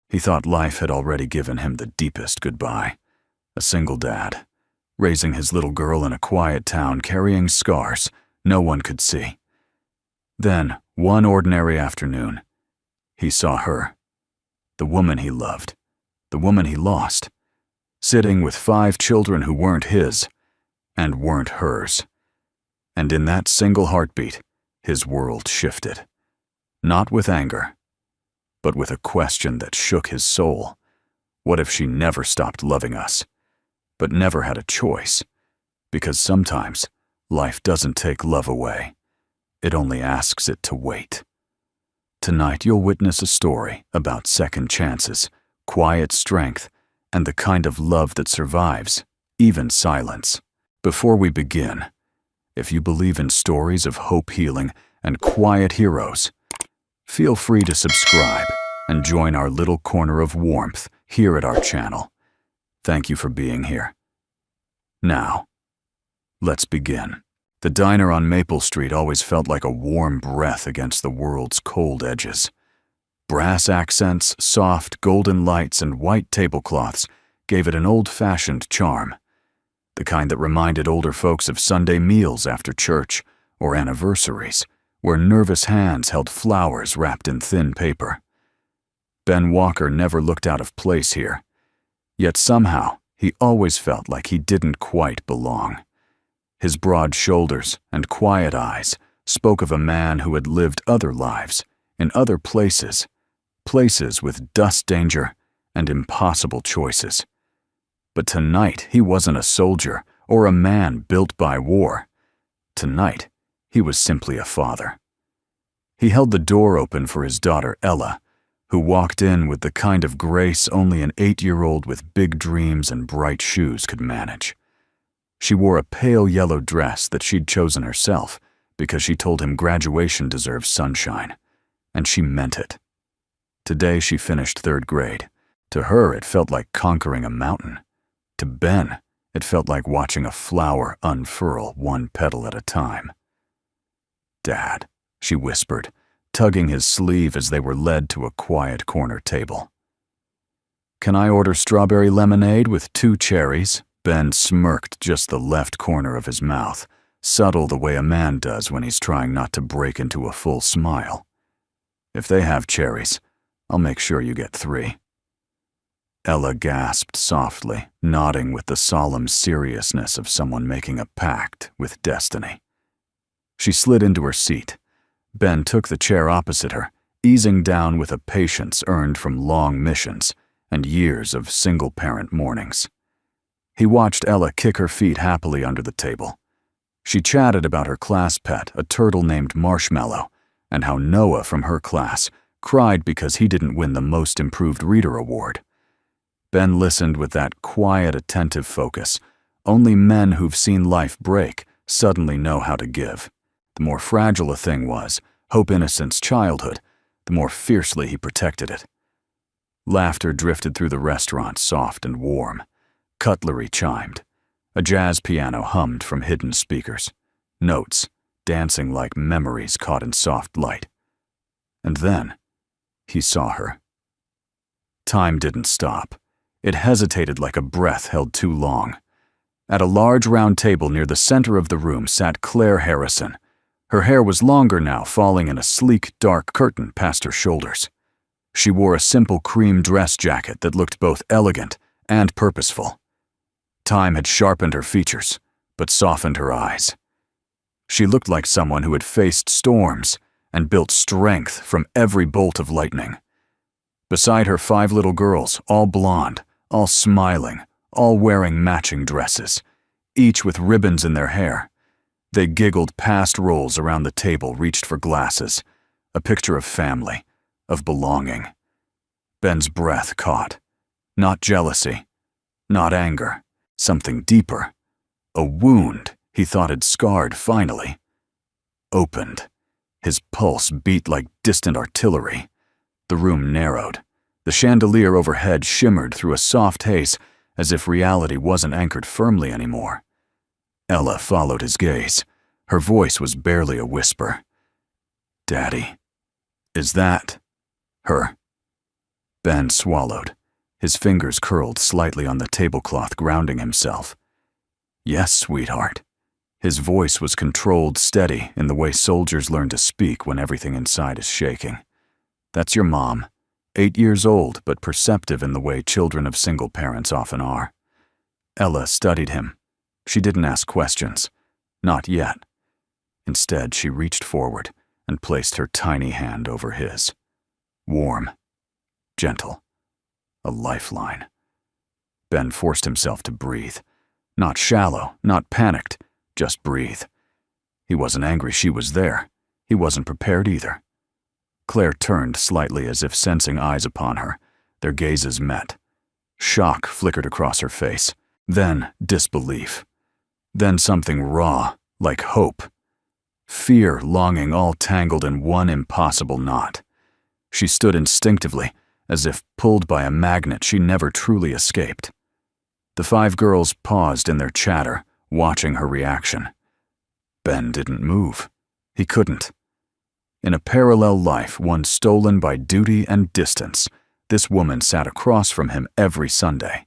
He thought life had already given him the deepest goodbye. A single dad, raising his little girl in a quiet town, carrying scars no one could see. Then, one ordinary afternoon, he saw her, the woman he loved, the woman he lost, sitting with 5 children who weren't his and weren't hers. And in that single heartbeat, his world shifted. Not with anger, but with a question that shook his soul. What if she never stopped loving us, but never had a choice? Because sometimes life doesn't take love away. It only asks it to wait. Tonight you'll witness a story about second chances, quiet strength, and the kind of love that survives, even silence. Before we begin, if you believe in stories of hope, healing, and quiet heroes, feel free to subscribe and join our little corner of warmth here at our channel. Thank you for being here. Now, let's begin. The diner on Maple Street always felt like a warm breath against the world's cold edges. Brass accents, soft golden lights, and white tablecloths gave it an old-fashioned charm, the kind that reminded older folks of Sunday meals after church or anniversaries, where nervous hands held flowers wrapped in thin paper. Ben Walker never looked out of place here, yet somehow he always felt like he didn't quite belong. His broad shoulders and quiet eyes spoke of a man who had lived other lives, in other places, places with dust danger and impossible choices. But tonight he wasn't a soldier or a man built by war. Tonight he was simply a father. He held the door open for his daughter Ella, who walked in with the kind of grace only an 8-year-old with big dreams and bright shoes could manage. She wore a pale yellow dress that she'd chosen herself because she told him graduation deserves sunshine, and she meant it. Today she finished 3rd grade. To her, it felt like conquering a mountain. To Ben, it felt like watching a flower unfurl one petal at a time. "Dad," she whispered, tugging his sleeve as they were led to a quiet corner table. "Can I order strawberry lemonade with 2 cherries?" Ben smirked just the left corner of his mouth, subtle the way a man does when he's trying not to break into a full smile. "If they have cherries, I'll make sure you get 3. Ella gasped softly, nodding with the solemn seriousness of someone making a pact with destiny. She slid into her seat. Ben took the chair opposite her, easing down with a patience earned from long missions and years of single-parent mornings. He watched Ella kick her feet happily under the table. She chatted about her class pet, a turtle named Marshmallow, and how Noah from her class cried because he didn't win the Most Improved Reader award. Ben listened with that quiet, attentive focus. Only men who've seen life break suddenly know how to give. The more fragile a thing was, Hope Innocent's childhood, the more fiercely he protected it. Laughter drifted through the restaurant, soft and warm. Cutlery chimed. A jazz piano hummed from hidden speakers. Notes, dancing like memories caught in soft light. And then, he saw her. Time didn't stop. It hesitated like a breath held too long. At a large round table near the center of the room sat Claire Harrison. Her hair was longer now, falling in a sleek, dark curtain past her shoulders. She wore a simple cream dress jacket that looked both elegant and purposeful. Time had sharpened her features, but softened her eyes. She looked like someone who had faced storms and built strength from every bolt of lightning. Beside her 5 little girls, all blonde, all smiling, all wearing matching dresses, each with ribbons in their hair. They giggled past rolls around the table, reached for glasses, a picture of family, of belonging. Ben's breath caught. Not jealousy, not anger, something deeper. A wound he thought had scarred finally. Opened. His pulse beat like distant artillery. The room narrowed. The chandelier overhead shimmered through a soft haze as if reality wasn't anchored firmly anymore. Ella followed his gaze. Her voice was barely a whisper. "Daddy, is that her?" Ben swallowed. His fingers curled slightly on the tablecloth, grounding himself. "Yes, sweetheart." His voice was controlled, steady, in the way soldiers learn to speak when everything inside is shaking. "That's your mom. 8 years old, but perceptive in the way children of single parents often are." Ella studied him. She didn't ask questions. Not yet. Instead, she reached forward and placed her tiny hand over his. Warm. Gentle. A lifeline. Ben forced himself to breathe. Not shallow, not panicked, just breathe. He wasn't angry she was there. He wasn't prepared either. Claire turned slightly as if sensing eyes upon her. Their gazes met. Shock flickered across her face. Then disbelief. Then something raw, like hope. Fear, longing, all tangled in one impossible knot. She stood instinctively, as if pulled by a magnet she never truly escaped. The 5 girls paused in their chatter, watching her reaction. Ben didn't move. He couldn't. In a parallel life, one stolen by duty and distance, this woman sat across from him every Sunday.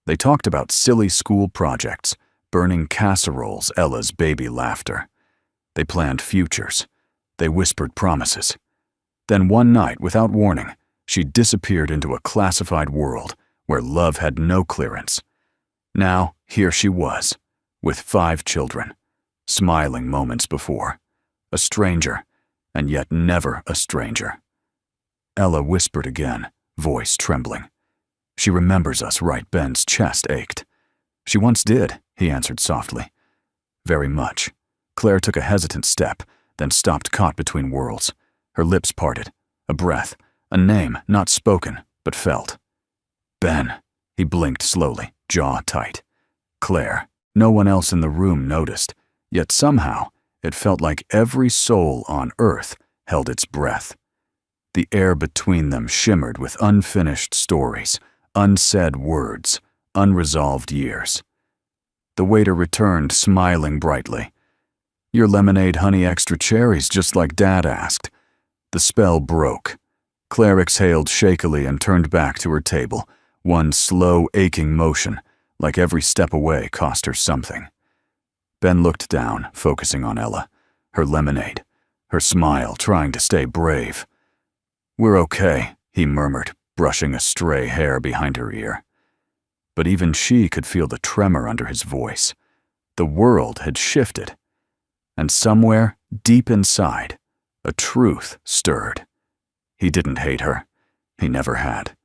They talked about silly school projects, burning casseroles, Ella's baby laughter. They planned futures. They whispered promises. Then one night, without warning, she disappeared into a classified world where love had no clearance. Now, here she was, with 5 children, smiling moments before. A stranger, and yet never a stranger. Ella whispered again, voice trembling. "She remembers us, right?" Ben's chest ached. "She once did," he answered softly. "Very much." Claire took a hesitant step, then stopped, caught between worlds. Her lips parted. A breath, a name not spoken, but felt. "Ben." He blinked slowly, jaw tight. Claire. No one else in the room noticed, yet somehow it felt like every soul on earth held its breath. The air between them shimmered with unfinished stories, unsaid words, unresolved years. The waiter returned, smiling brightly. "Your lemonade, honey, extra cherries, just like Dad asked." The spell broke. Claire exhaled shakily and turned back to her table, one slow, aching motion, like every step away cost her something. Ben looked down, focusing on Ella, her lemonade, her smile, trying to stay brave. "We're okay," he murmured, brushing a stray hair behind her ear. But even she could feel the tremor under his voice. The world had shifted. And somewhere, deep inside, a truth stirred. He didn't hate her. He never had.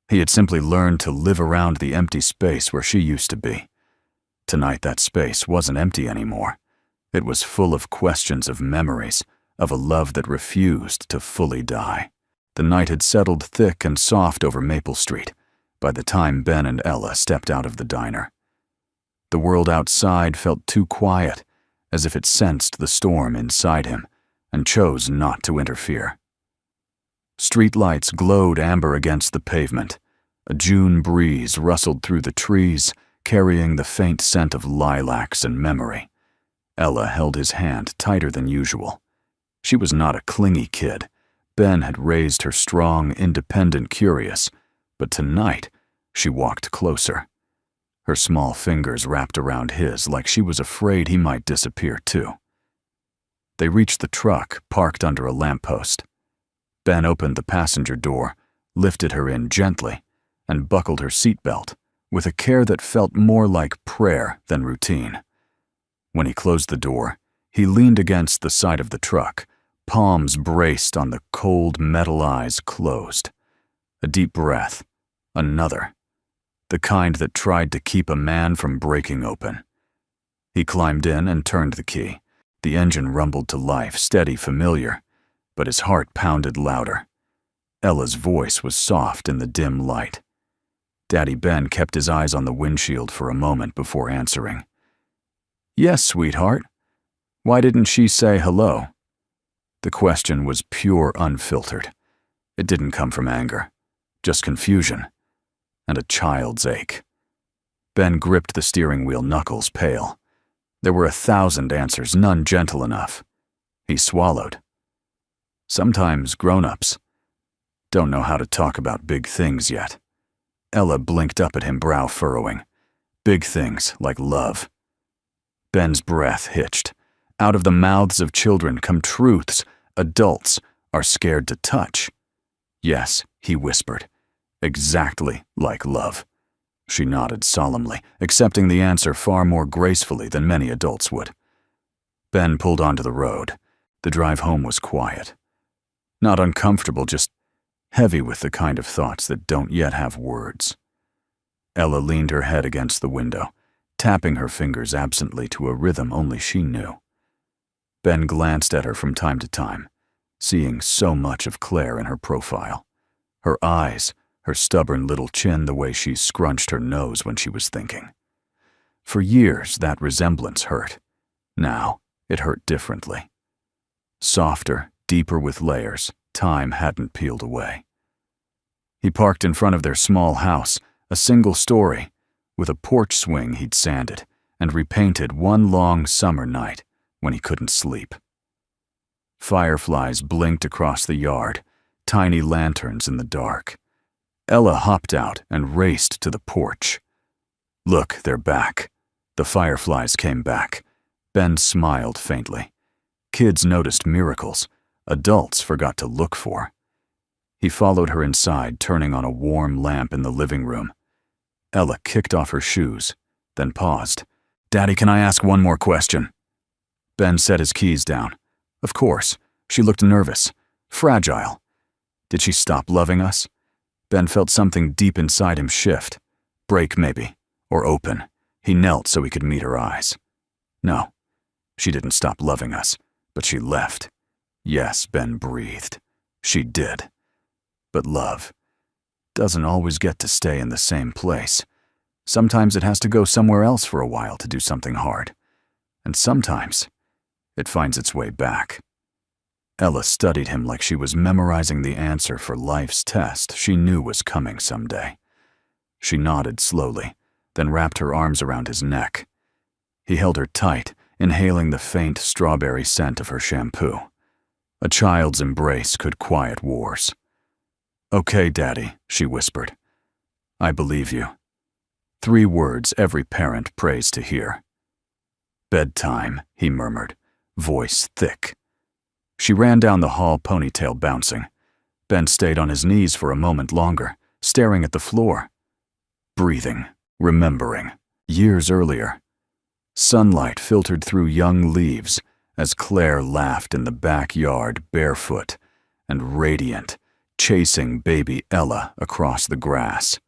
He had simply learned to live around the empty space where she used to be. Tonight that space wasn't empty anymore. It was full of questions, of memories, of a love that refused to fully die. The night had settled thick and soft over Maple Street by the time Ben and Ella stepped out of the diner. The world outside felt too quiet, as if it sensed the storm inside him and chose not to interfere. Street lights glowed amber against the pavement. A June breeze rustled through the trees, carrying the faint scent of lilacs and memory. Ella held his hand tighter than usual. She was not a clingy kid. Ben had raised her strong, independent, curious, but tonight she walked closer. Her small fingers wrapped around his like she was afraid he might disappear too. They reached the truck, parked under a lamppost. Ben opened the passenger door, lifted her in gently, and buckled her seatbelt, with a care that felt more like prayer than routine. When he closed the door, he leaned against the side of the truck, palms braced on the cold metal eyes closed. A deep breath. Another. The kind that tried to keep a man from breaking open. He climbed in and turned the key. The engine rumbled to life, steady, familiar, but his heart pounded louder. Ella's voice was soft in the dim light. Daddy Ben kept his eyes on the windshield for a moment before answering. "Yes, sweetheart. Why didn't she say hello?" The question was pure, unfiltered. It didn't come from anger, just confusion and a child's ache. Ben gripped the steering wheel, knuckles pale. There were 1,000 answers, none gentle enough. He swallowed. Sometimes grown-ups. Don't know how to talk about big things yet. Ella blinked up at him, brow furrowing. Big things like love. Ben's breath hitched. Out of the mouths of children come truths adults are scared to touch. Yes, he whispered. Exactly like love. She nodded solemnly, accepting the answer far more gracefully than many adults would. Ben pulled onto the road. The drive home was quiet. Not uncomfortable, just heavy with the kind of thoughts that don't yet have words. Ella leaned her head against the window, tapping her fingers absently to a rhythm only she knew. Ben glanced at her from time to time, seeing so much of Claire in her profile. Her eyes, her stubborn little chin, the way she scrunched her nose when she was thinking. For years, that resemblance hurt. Now, it hurt differently. Softer, deeper with layers, time hadn't peeled away. He parked in front of their small house, a single story, with a porch swing he'd sanded and repainted one long summer night when he couldn't sleep. Fireflies blinked across the yard, tiny lanterns in the dark. Ella hopped out and raced to the porch. Look, they're back. The fireflies came back. Ben smiled faintly. Kids noticed miracles adults forgot to look for. He followed her inside, turning on a warm lamp in the living room. Ella kicked off her shoes, then paused. Daddy, can I ask one more question? Ben set his keys down. Of course. She looked nervous, fragile. Did she stop loving us? Ben felt something deep inside him shift. Break, maybe. Or open. He knelt so he could meet her eyes. No, she didn't stop loving us, but she left. Yes, Ben breathed. She did. But love doesn't always get to stay in the same place. Sometimes it has to go somewhere else for a while to do something hard. And sometimes it finds its way back. Ella studied him like she was memorizing the answer for life's test she knew was coming someday. She nodded slowly, then wrapped her arms around his neck. He held her tight, inhaling the faint strawberry scent of her shampoo. A child's embrace could quiet wars. Okay, Daddy, she whispered. I believe you. 3 words every parent prays to hear. Bedtime, he murmured, voice thick. She ran down the hall, ponytail bouncing. Ben stayed on his knees for a moment longer, staring at the floor. Breathing, remembering, years earlier. Sunlight filtered through young leaves as Claire laughed in the backyard, barefoot and radiant, chasing baby Ella across the grass.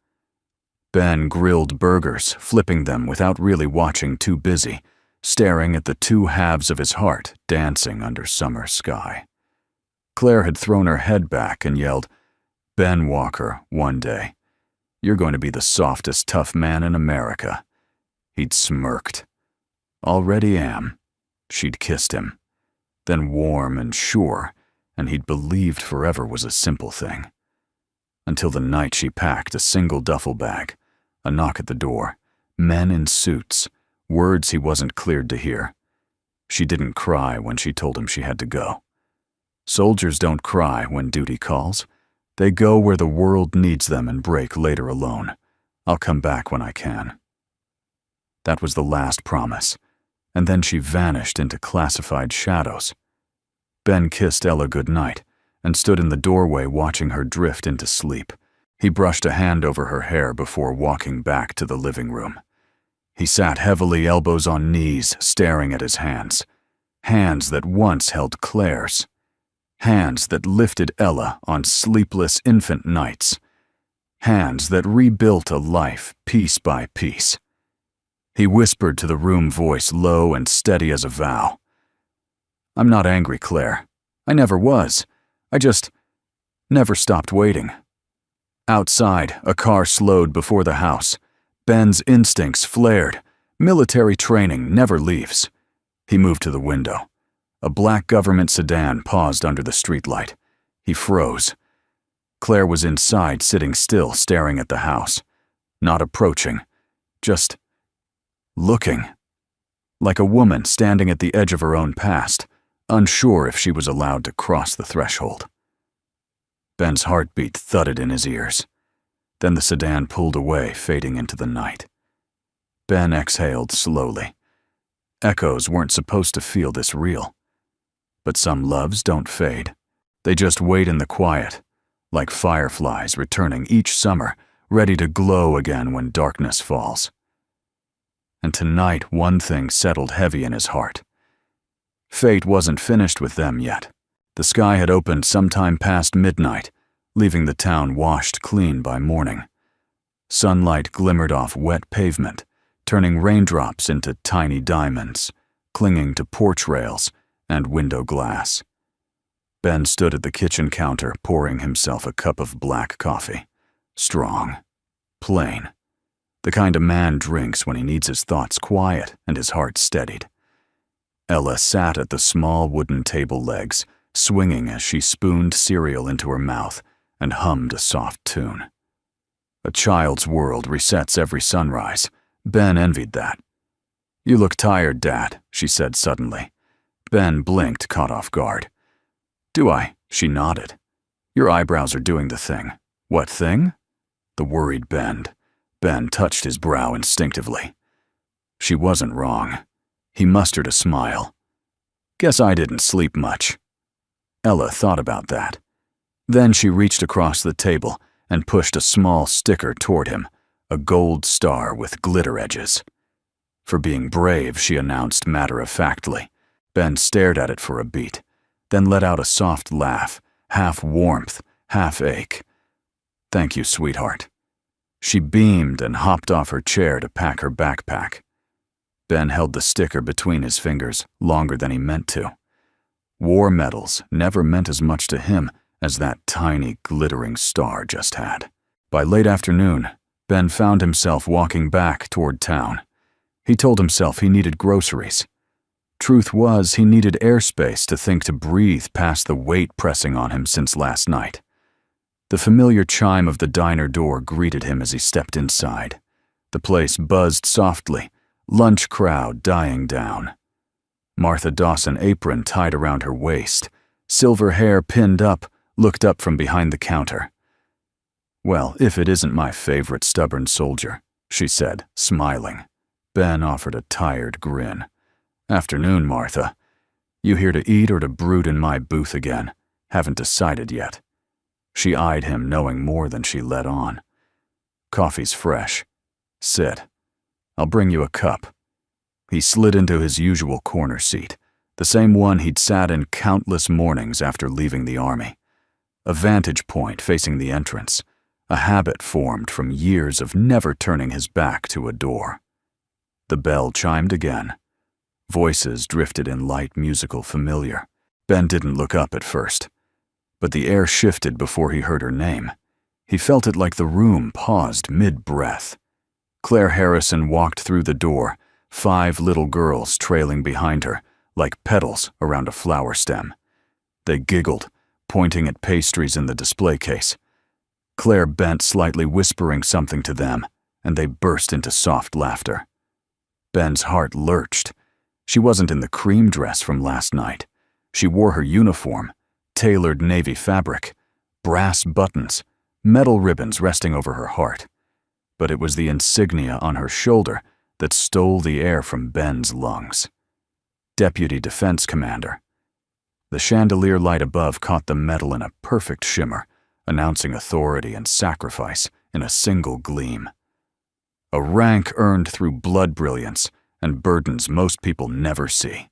Ben grilled burgers, flipping them without really watching, too busy, staring at the 2 halves of his heart dancing under summer sky. Claire had thrown her head back and yelled, Ben Walker, one day. You're going to be the softest tough man in America. He'd smirked. Already am. She'd kissed him. Then warm and sure, and he'd believed forever was a simple thing. Until the night she packed a single duffel bag, a knock at the door, men in suits, words he wasn't cleared to hear. She didn't cry when she told him she had to go. Soldiers don't cry when duty calls. They go where the world needs them and break later alone. I'll come back when I can. That was the last promise, and then she vanished into classified shadows. Ben kissed Ella goodnight and stood in the doorway watching her drift into sleep. He brushed a hand over her hair before walking back to the living room. He sat heavily, elbows on knees, staring at his hands. Hands that once held Claire's. Hands that lifted Ella on sleepless infant nights. Hands that rebuilt a life piece by piece. He whispered to the room, voice low and steady as a vow. I'm not angry, Claire. I never was. I just never stopped waiting. Outside, a car slowed before the house. Ben's instincts flared. Military training never leaves. He moved to the window. A black government sedan paused under the streetlight. He froze. Claire was inside, sitting still, staring at the house. Not approaching. Just looking. Like a woman standing at the edge of her own past, unsure if she was allowed to cross the threshold. Ben's heartbeat thudded in his ears. Then the sedan pulled away, fading into the night. Ben exhaled slowly. Echoes weren't supposed to feel this real. But some loves don't fade. They just wait in the quiet, like fireflies returning each summer, ready to glow again when darkness falls. And tonight, one thing settled heavy in his heart. Fate wasn't finished with them yet. The sky had opened sometime past midnight, leaving the town washed clean by morning. Sunlight glimmered off wet pavement, turning raindrops into tiny diamonds, clinging to porch rails and window glass. Ben stood at the kitchen counter, pouring himself a cup of black coffee. Strong. Plain. The kind a man drinks when he needs his thoughts quiet and his heart steadied. Ella sat at the small wooden table legs, swinging as she spooned cereal into her mouth and hummed a soft tune. A child's world resets every sunrise. Ben envied that. "You look tired, Dad," she said suddenly. Ben blinked, caught off guard. "Do I?" She nodded. "Your eyebrows are doing the thing." "What thing?" The worried bend. Ben touched his brow instinctively. She wasn't wrong. He mustered a smile. "Guess I didn't sleep much." Ella thought about that. Then she reached across the table and pushed a small sticker toward him, a gold star with glitter edges. "For being brave," she announced matter-of-factly. Ben stared at it for a beat, then let out a soft laugh, half warmth, half ache. "Thank you, sweetheart." She beamed and hopped off her chair to pack her backpack. Ben held the sticker between his fingers longer than he meant to. War medals never meant as much to him as that tiny, glittering star just had. By late afternoon, Ben found himself walking back toward town. He told himself he needed groceries. Truth was, he needed airspace to think, to breathe past the weight pressing on him since last night. The familiar chime of the diner door greeted him as he stepped inside. The place buzzed softly, lunch crowd dying down. Martha Dawson, apron tied around her waist, silver hair pinned up, looked up from behind the counter. "Well, if it isn't my favorite stubborn soldier," she said, smiling. Ben offered a tired grin. "Afternoon, Martha. You here to eat or to brood in my booth again? Haven't decided yet." She eyed him, knowing more than she let on. "Coffee's fresh. Sit. I'll bring you a cup." He slid into his usual corner seat, the same one he'd sat in countless mornings after leaving the army. A vantage point facing the entrance, a habit formed from years of never turning his back to a door. The bell chimed again. Voices drifted in light musical familiar. Ben didn't look up at first, but the air shifted before he heard her name. He felt it like the room paused mid-breath. Claire Harrison walked through the door, 5 little girls trailing behind her, like petals around a flower stem. They giggled, pointing at pastries in the display case. Claire bent slightly, whispering something to them, and they burst into soft laughter. Ben's heart lurched. She wasn't in the cream dress from last night. She wore her uniform, tailored navy fabric, brass buttons, metal ribbons resting over her heart. But it was the insignia on her shoulder that stole the air from Ben's lungs. Deputy Defense Commander. The chandelier light above caught the metal in a perfect shimmer, announcing authority and sacrifice in a single gleam. A rank earned through blood brilliance and burdens most people never see.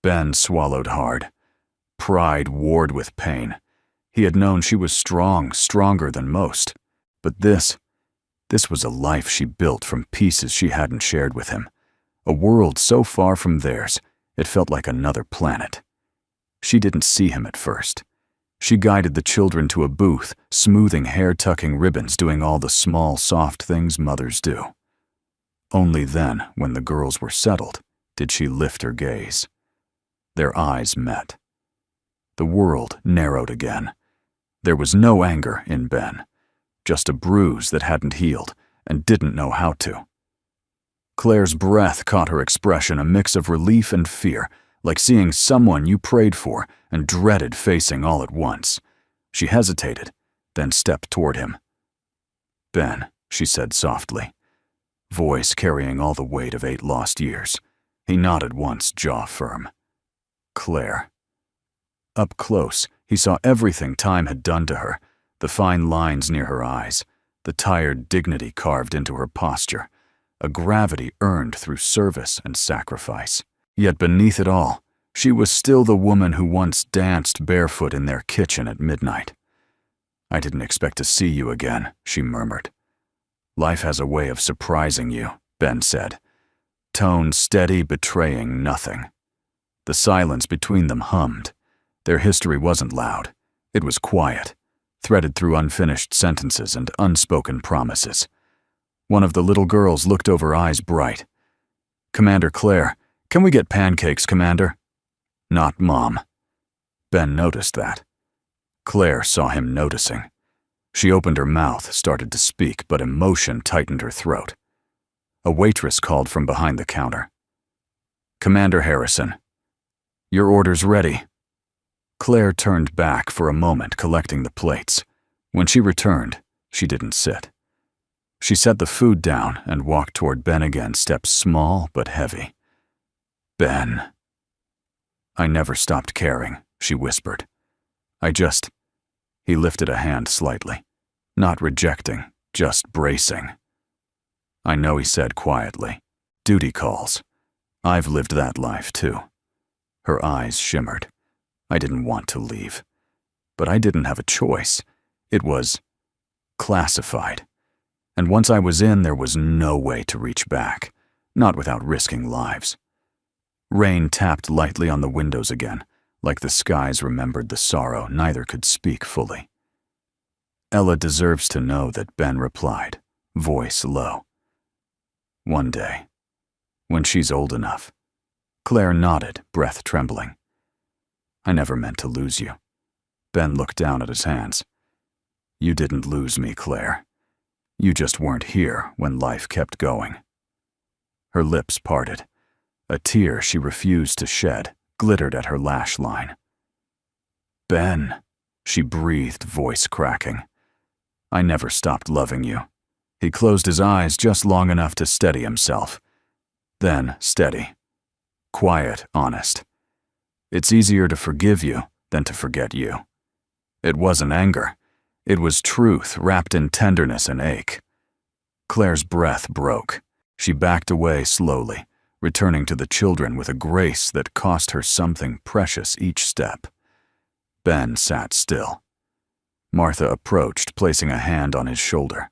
Ben swallowed hard. Pride warred with pain. He had known she was strong, stronger than most. But this was a life she built from pieces she hadn't shared with him. A world so far from theirs, it felt like another planet. She didn't see him at first. She guided the children to a booth, smoothing hair-tucking ribbons, doing all the small, soft things mothers do. Only then, when the girls were settled, did she lift her gaze. Their eyes met. The world narrowed again. There was no anger in Ben, just a bruise that hadn't healed and didn't know how to. Claire's breath caught her expression, a mix of relief and fear, like seeing someone you prayed for and dreaded facing all at once. She hesitated, then stepped toward him. "Ben," she said softly, voice carrying all the weight of 8 lost years. He nodded once, jaw firm. "Claire." Up close, he saw everything time had done to her, the fine lines near her eyes, the tired dignity carved into her posture, a gravity earned through service and sacrifice. Yet beneath it all, she was still the woman who once danced barefoot in their kitchen at midnight. "I didn't expect to see you again," she murmured. "Life has a way of surprising you," Ben said, tone steady, betraying nothing. The silence between them hummed. Their history wasn't loud. It was quiet, threaded through unfinished sentences and unspoken promises. One of the little girls looked over, eyes bright. "Commander Claire, can we get pancakes, Commander?" "Not Mom." Ben noticed that. Claire saw him noticing. She opened her mouth, started to speak, but emotion tightened her throat. A waitress called from behind the counter. "Commander Harrison, your order's ready." Claire turned back for a moment, collecting the plates. When she returned, she didn't sit. She set the food down and walked toward Ben again, steps small but heavy. "Ben." "I never stopped caring," she whispered. He lifted a hand slightly, not rejecting, just bracing. "I know," he said quietly. "Duty calls. I've lived that life too." Her eyes shimmered. "I didn't want to leave. But I didn't have a choice. It was classified. And once I was in, there was no way to reach back, not without risking lives." Rain tapped lightly on the windows again, like the skies remembered the sorrow neither could speak fully. "Ella deserves to know that," Ben replied, voice low. "One day, when she's old enough." Claire nodded, breath trembling. "I never meant to lose you." Ben looked down at his hands. "You didn't lose me, Claire. You just weren't here when life kept going." Her lips parted. A tear she refused to shed glittered at her lash line. "Ben," she breathed, voice cracking. "I never stopped loving you." He closed his eyes just long enough to steady himself. Then steady. Quiet, honest. "It's easier to forgive you than to forget you." It wasn't anger. It was truth wrapped in tenderness and ache. Claire's breath broke. She backed away slowly, returning to the children with a grace that cost her something precious each step. Ben sat still. Martha approached, placing a hand on his shoulder.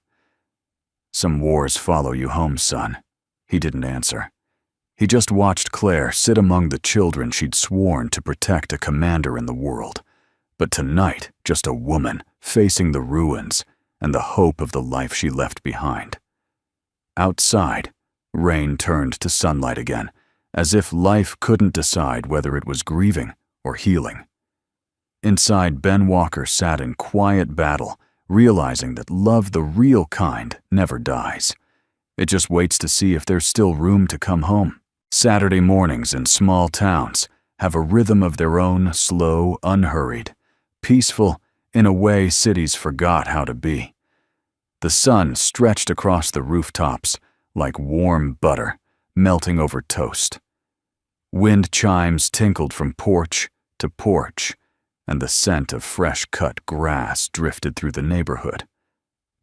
"Some wars follow you home, son." He didn't answer. He just watched Claire sit among the children she'd sworn to protect, a commander in the world. But tonight, just a woman facing the ruins and the hope of the life she left behind. Outside, rain turned to sunlight again, as if life couldn't decide whether it was grieving or healing. Inside, Ben Walker sat in quiet battle, realizing that love, the real kind, never dies. It just waits to see if there's still room to come home. Saturday mornings in small towns have a rhythm of their own, slow, unhurried, peaceful in a way cities forgot how to be. The sun stretched across the rooftops like warm butter melting over toast. Wind chimes tinkled from porch to porch, and the scent of fresh-cut grass drifted through the neighborhood.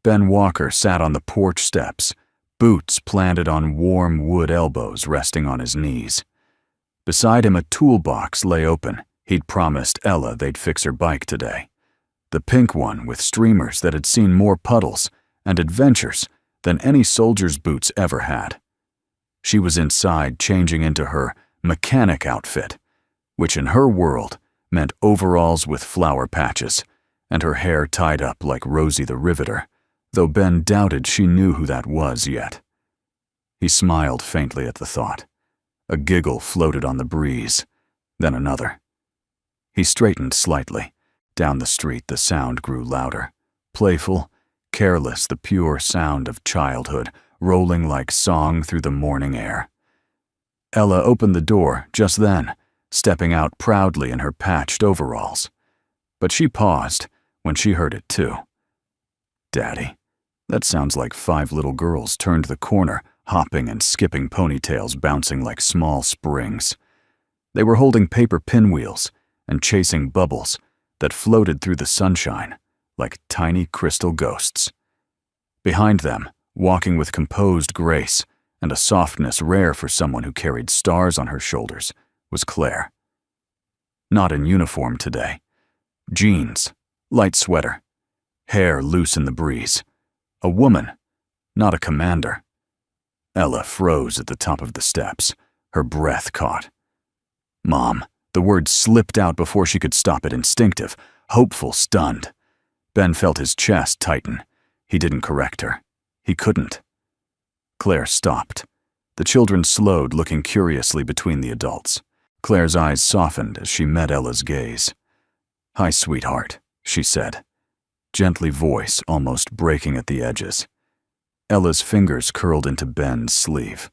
Ben Walker sat on the porch steps, boots planted on warm wood elbows resting on his knees. Beside him, a toolbox lay open. He'd promised Ella they'd fix her bike today. The pink one with streamers that had seen more puddles and adventures than any soldier's boots ever had. She was inside changing into her mechanic outfit, which in her world meant overalls with flower patches and her hair tied up like Rosie the Riveter, though Ben doubted she knew who that was yet. He smiled faintly at the thought. A giggle floated on the breeze, then another. He straightened slightly. Down the street, the sound grew louder. Playful, careless, the pure sound of childhood, rolling like song through the morning air. Ella opened the door just then, stepping out proudly in her patched overalls. But she paused, when she heard it too. Daddy. That sounds like 5 little girls turned the corner, hopping and skipping, ponytails bouncing like small springs. They were holding paper pinwheels and chasing bubbles that floated through the sunshine like tiny crystal ghosts. Behind them, walking with composed grace and a softness rare for someone who carried stars on her shoulders, was Claire. Not in uniform today. Jeans, light sweater, hair loose in the breeze. A woman, not a commander. Ella froze at the top of the steps, her breath caught. Mom. The word slipped out before she could stop it, instinctive, hopeful, stunned. Ben felt his chest tighten. He didn't correct her. He couldn't. Claire stopped. The children slowed, looking curiously between the adults. Claire's eyes softened as she met Ella's gaze. "Hi, sweetheart," she said, gently, voice almost breaking at the edges. Ella's fingers curled into Ben's sleeve.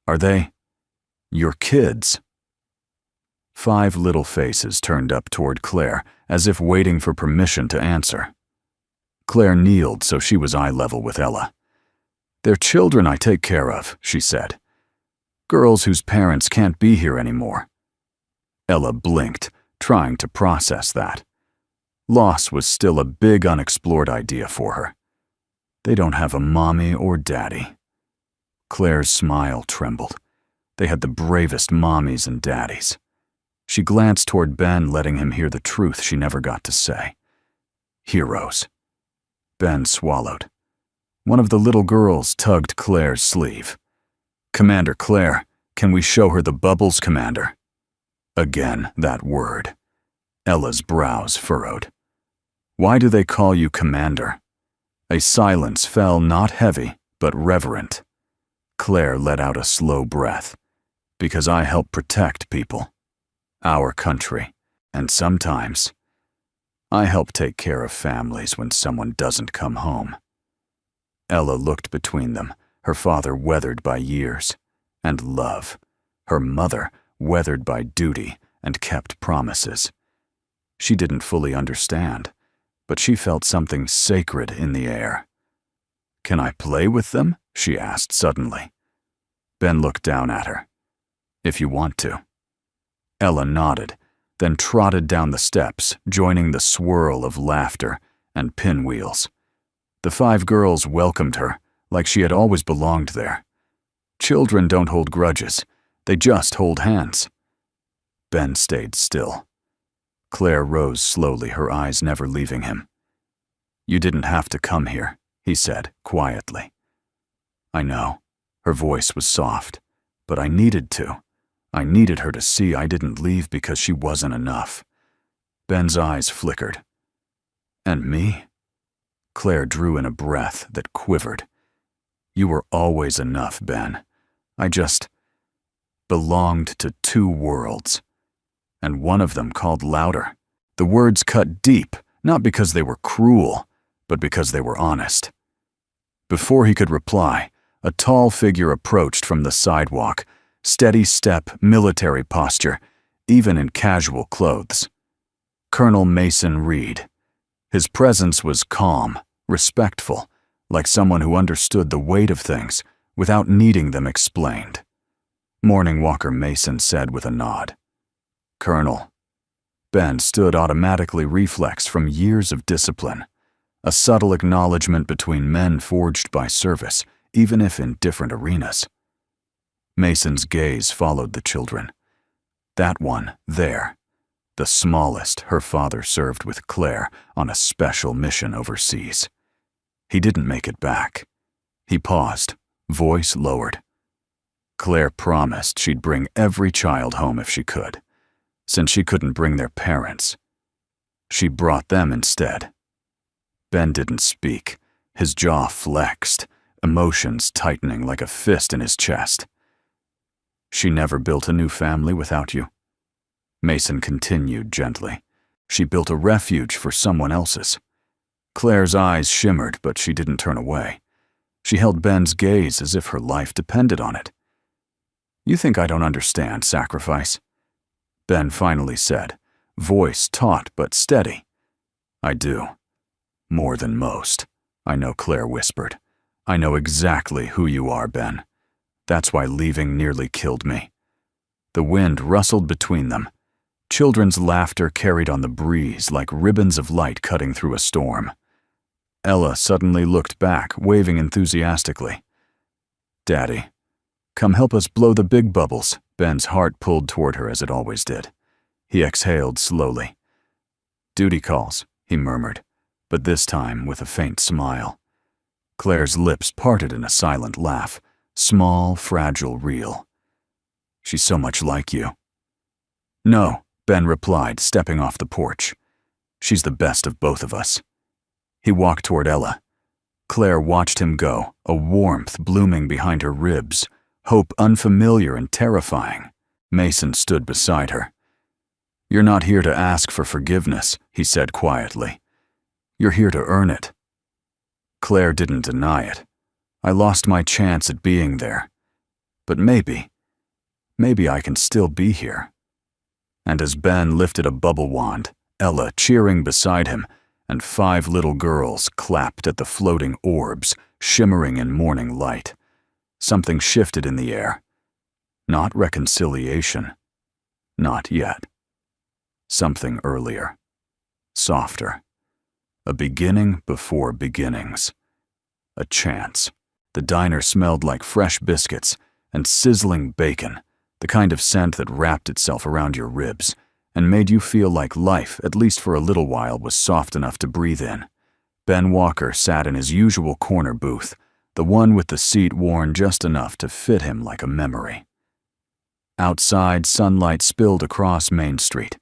"Are they your kids?" 5 little faces turned up toward Claire, as if waiting for permission to answer. Claire kneeled so she was eye level with Ella. "They're children I take care of," she said. "Girls whose parents can't be here anymore." Ella blinked, trying to process that. Loss was still a big unexplored idea for her. They don't have a mommy or daddy. Claire's smile trembled. They had the bravest mommies and daddies. She glanced toward Ben, letting him hear the truth she never got to say. Heroes. Ben swallowed. One of the little girls tugged Claire's sleeve. "Commander Claire, can we show her the bubbles, Commander?" Again, that word. Ella's brows furrowed. "Why do they call you Commander?" A silence fell, not heavy, but reverent. Claire let out a slow breath. "Because I help protect people. Our country. And sometimes I help take care of families when someone doesn't come home." Ella looked between them, her father weathered by years and love, her mother weathered by duty and kept promises. She didn't fully understand, but she felt something sacred in the air. "Can I play with them?" she asked suddenly. Ben looked down at her. "If you want to." Ella nodded, then trotted down the steps, joining the swirl of laughter and pinwheels. The 5 girls welcomed her, like she had always belonged there. Children don't hold grudges, they just hold hands. Ben stayed still. Claire rose slowly, her eyes never leaving him. "You didn't have to come here," he said, quietly. "I know." Her voice was soft. "But I needed to. I needed her to see I didn't leave because she wasn't enough." Ben's eyes flickered. "And me?" Claire drew in a breath that quivered. "You were always enough, Ben. I just belonged to 2 worlds. And one of them called louder." The words cut deep, not because they were cruel, but because they were honest. Before he could reply, a tall figure approached from the sidewalk, steady step, military posture, even in casual clothes. Colonel Mason Reed. His presence was calm, respectful, like someone who understood the weight of things without needing them explained. Morning Walker Mason said with a nod. "Colonel." Ben stood, automatically reflex from years of discipline, a subtle acknowledgement between men forged by service, even if in different arenas. Mason's gaze followed the children. That one, there, the smallest, her father served with Claire on a special mission overseas. He didn't make it back. He paused, voice lowered. Claire promised she'd bring every child home if she could, since she couldn't bring their parents. She brought them instead. Ben didn't speak, his jaw flexed, emotions tightening like a fist in his chest. "She never built a new family without you?" Mason continued gently. "She built a refuge for someone else's." Claire's eyes shimmered, but she didn't turn away. She held Ben's gaze as if her life depended on it. "You think I don't understand sacrifice?" Ben finally said, voice taut but steady. I do. More than most. I know, Claire whispered. I know exactly who you are, Ben. That's why leaving nearly killed me. The wind rustled between them. Children's laughter carried on the breeze like ribbons of light cutting through a storm. Ella suddenly looked back, waving enthusiastically. Daddy, come help us blow the big bubbles. Ben's heart pulled toward her as it always did. He exhaled slowly. Duty calls, he murmured, but this time with a faint smile. Claire's lips parted in a silent laugh, small, fragile, real. She's so much like you. No, Ben replied, stepping off the porch. She's the best of both of us. He walked toward Ella. Claire watched him go, a warmth blooming behind her ribs, hope unfamiliar and terrifying. Mason stood beside her. You're not here to ask for forgiveness, he said quietly. You're here to earn it. Claire didn't deny it. I lost my chance at being there. But maybe I can still be here. And as Ben lifted a bubble wand, Ella cheering beside him, and 5 little girls clapped at the floating orbs, shimmering in morning light. Something shifted in the air. Not reconciliation. Not yet. Something earlier. Softer. A beginning before beginnings. A chance. The diner smelled like fresh biscuits and sizzling bacon, the kind of scent that wrapped itself around your ribs and made you feel like life, at least for a little while, was soft enough to breathe in. Ben Walker sat in his usual corner booth, the one with the seat worn just enough to fit him like a memory. Outside, sunlight spilled across Main Street.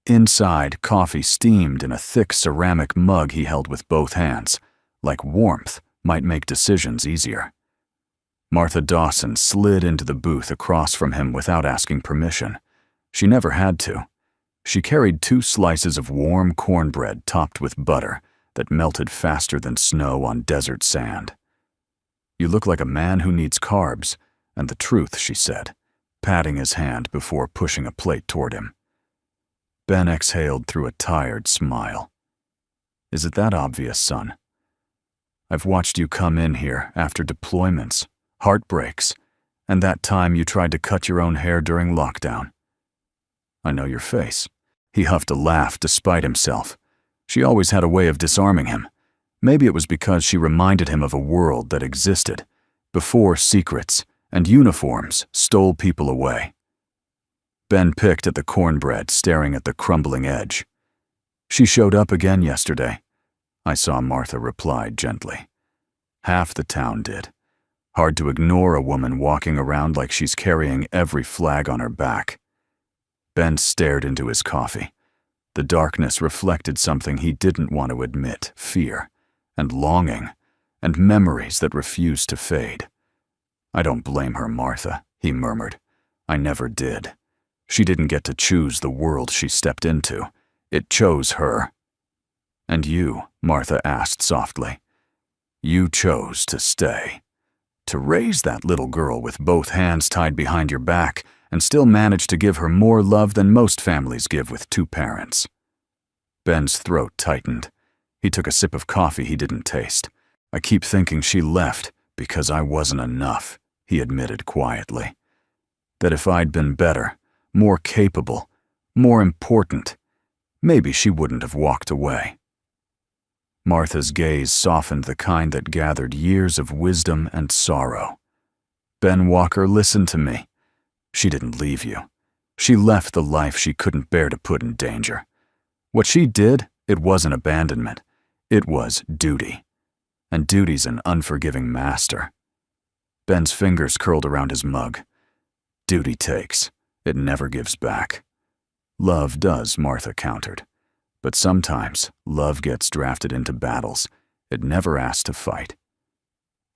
Inside, coffee steamed in a thick ceramic mug he held with both hands, like warmth might make decisions easier. Martha Dawson slid into the booth across from him without asking permission. She never had to. She carried 2 slices of warm cornbread topped with butter that melted faster than snow on desert sand. You look like a man who needs carbs, and the truth, she said, patting his hand before pushing a plate toward him. Ben exhaled through a tired smile. Is it that obvious, son? I've watched you come in here after deployments, heartbreaks, and that time you tried to cut your own hair during lockdown. I know your face. He huffed a laugh despite himself. She always had a way of disarming him. Maybe it was because she reminded him of a world that existed, before secrets and uniforms stole people away. Ben picked at the cornbread, staring at the crumbling edge. She showed up again yesterday. I saw, Martha replied gently. Half the town did. Hard to ignore a woman walking around like she's carrying every flag on her back. Ben stared into his coffee. The darkness reflected something he didn't want to admit, fear, and longing, and memories that refused to fade. I don't blame her, Martha, he murmured. I never did. She didn't get to choose the world she stepped into. It chose her. And you, Martha asked softly. You chose to stay. To raise that little girl with both hands tied behind your back and still manage to give her more love than most families give with 2 parents. Ben's throat tightened. He took a sip of coffee he didn't taste. I keep thinking she left because I wasn't enough, he admitted quietly. That if I'd been better, more capable, more important, maybe she wouldn't have walked away. Martha's gaze softened, the kind that gathered years of wisdom and sorrow. Ben Walker, listen to me. She didn't leave you. She left the life she couldn't bear to put in danger. What she did, it wasn't abandonment. It was duty. And duty's an unforgiving master. Ben's fingers curled around his mug. Duty takes. It never gives back. Love does, Martha countered. But sometimes love gets drafted into battles it never asked to fight.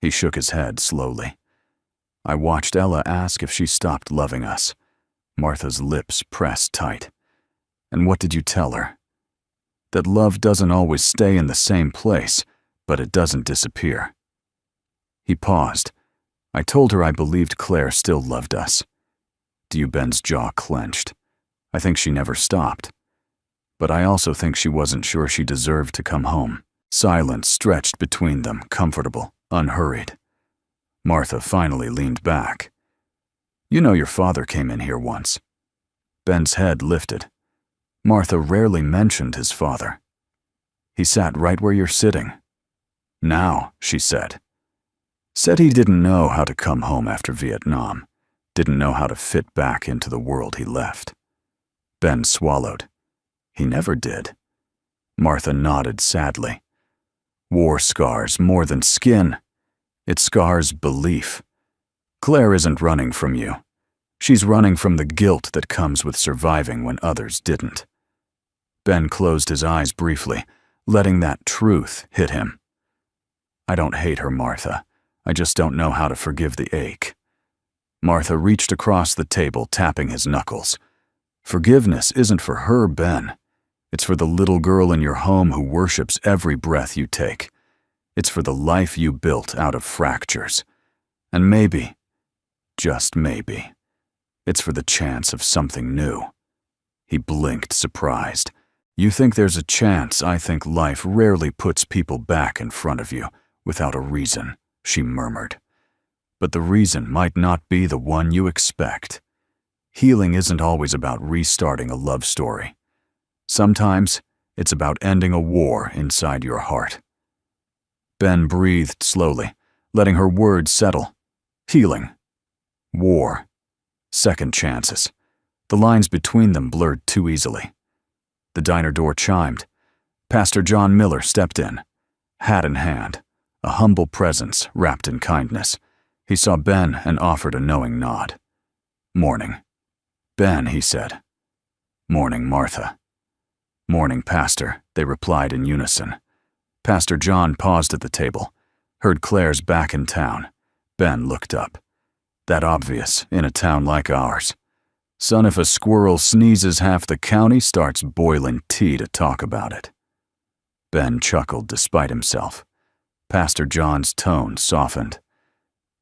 He shook his head slowly. I watched Ella ask if she stopped loving us. Martha's lips pressed tight. And what did you tell her? That love doesn't always stay in the same place, but it doesn't disappear. He paused. I told her I believed Claire still loved us. Ben's jaw clenched. I think she never stopped. but I also think she wasn't sure she deserved to come home. Silence stretched between them, comfortable, unhurried. Martha finally leaned back. "You know your father came in here once." Ben's head lifted. Martha rarely mentioned his father. "He sat right where you're sitting." "Now," she said. Said he didn't know how to come home after Vietnam, didn't know how to fit back into the world he left. Ben swallowed. "He never did." Martha nodded sadly. "War scars more than skin. It scars belief. Claire isn't running from you. She's running from the guilt that comes with surviving when others didn't." Ben closed his eyes briefly, letting that truth hit him. "I don't hate her, Martha. I just don't know how to forgive the ache." Martha reached across the table, tapping his knuckles. "Forgiveness isn't for her, Ben. It's for the little girl in your home who worships every breath you take. It's for the life you built out of fractures. And maybe, just maybe, it's for the chance of something new." He blinked, surprised. "You think there's a chance I think life rarely puts people back in front of you without a reason," she murmured. "But the reason might not be the one you expect. Healing isn't always about restarting a love story. Sometimes it's about ending a war inside your heart." Ben breathed slowly, letting her words settle. Healing. War. Second chances. The lines between them blurred too easily. The diner door chimed. Pastor John Miller stepped in, hat in hand, a humble presence wrapped in kindness. He saw Ben and offered a knowing nod. "Morning." "Ben," he said. "Morning, Martha." "Morning, Pastor," they replied in unison. Pastor John paused at the table, heard Claire's back in town. Ben looked up. That obvious in a town like ours. Son, if a squirrel sneezes, half the county starts boiling tea to talk about it. Ben chuckled despite himself. Pastor John's tone softened.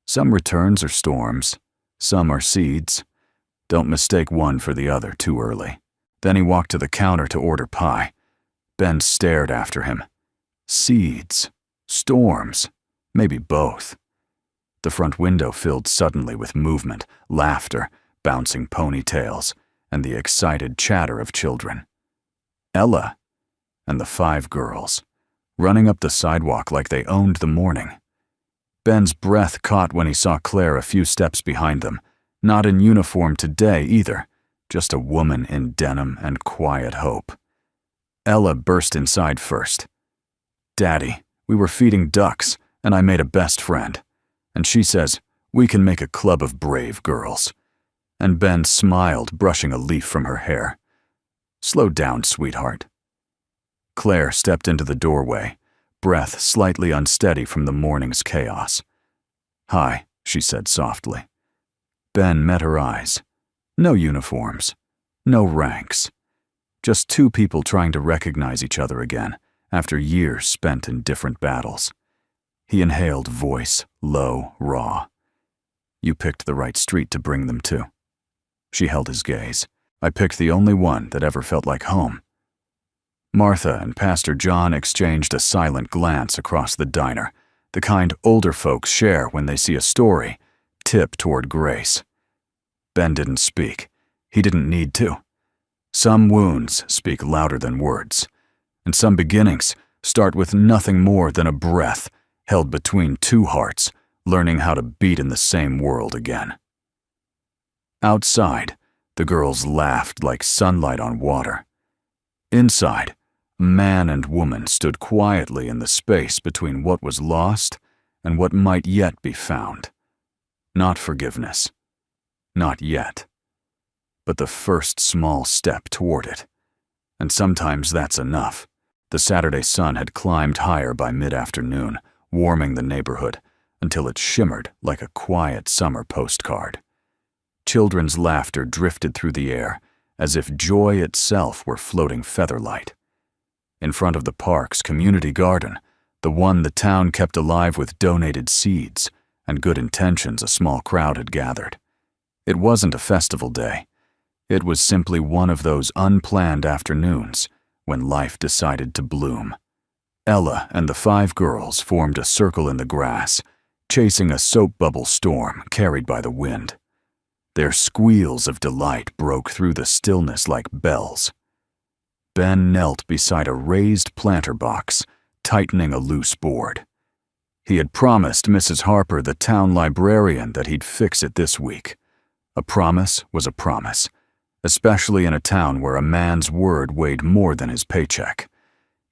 "Some returns are storms, some are seeds. Don't mistake one for the other too early." Then he walked to the counter to order pie. Ben stared after him. Seeds, storms, maybe both. The front window filled suddenly with movement, laughter, bouncing ponytails, and the excited chatter of children. Ella and the 5 girls, running up the sidewalk like they owned the morning. Ben's breath caught when he saw Claire a few steps behind them, not in uniform today either, just a woman in denim and quiet hope. Ella burst inside first. "Daddy, we were feeding ducks, and I made a best friend. And she says, we can make a club of brave girls." And Ben smiled, brushing a leaf from her hair. "Slow down, sweetheart." Claire stepped into the doorway, breath slightly unsteady from the morning's chaos. "Hi," she said softly. Ben met her eyes. No uniforms, no ranks. Just 2 people trying to recognize each other again after years spent in different battles. He inhaled voice, low, raw. "You picked the right street to bring them to." She held his gaze. "I picked the only one that ever felt like home." Martha and Pastor John exchanged a silent glance across the diner, the kind older folks share when they see a story tip toward grace. Ben didn't speak. He didn't need to. Some wounds speak louder than words, and some beginnings start with nothing more than a breath held between 2 hearts, learning how to beat in the same world again. Outside, the girls laughed like sunlight on water. Inside, man and woman stood quietly in the space between what was lost and what might yet be found. Not forgiveness. Not yet. But the first small step toward it. And sometimes that's enough. The Saturday sun had climbed higher by mid-afternoon, warming the neighborhood until it shimmered like a quiet summer postcard. Children's laughter drifted through the air as if joy itself were floating featherlight. In front of the park's community garden, the one the town kept alive with donated seeds and good intentions, a small crowd had gathered. It wasn't a festival day. It was simply one of those unplanned afternoons when life decided to bloom. Ella and the 5 girls formed a circle in the grass, chasing a soap bubble storm carried by the wind. Their squeals of delight broke through the stillness like bells. Ben knelt beside a raised planter box, tightening a loose board. He had promised Mrs. Harper, the town librarian, that he'd fix it this week. A promise was a promise, especially in a town where a man's word weighed more than his paycheck.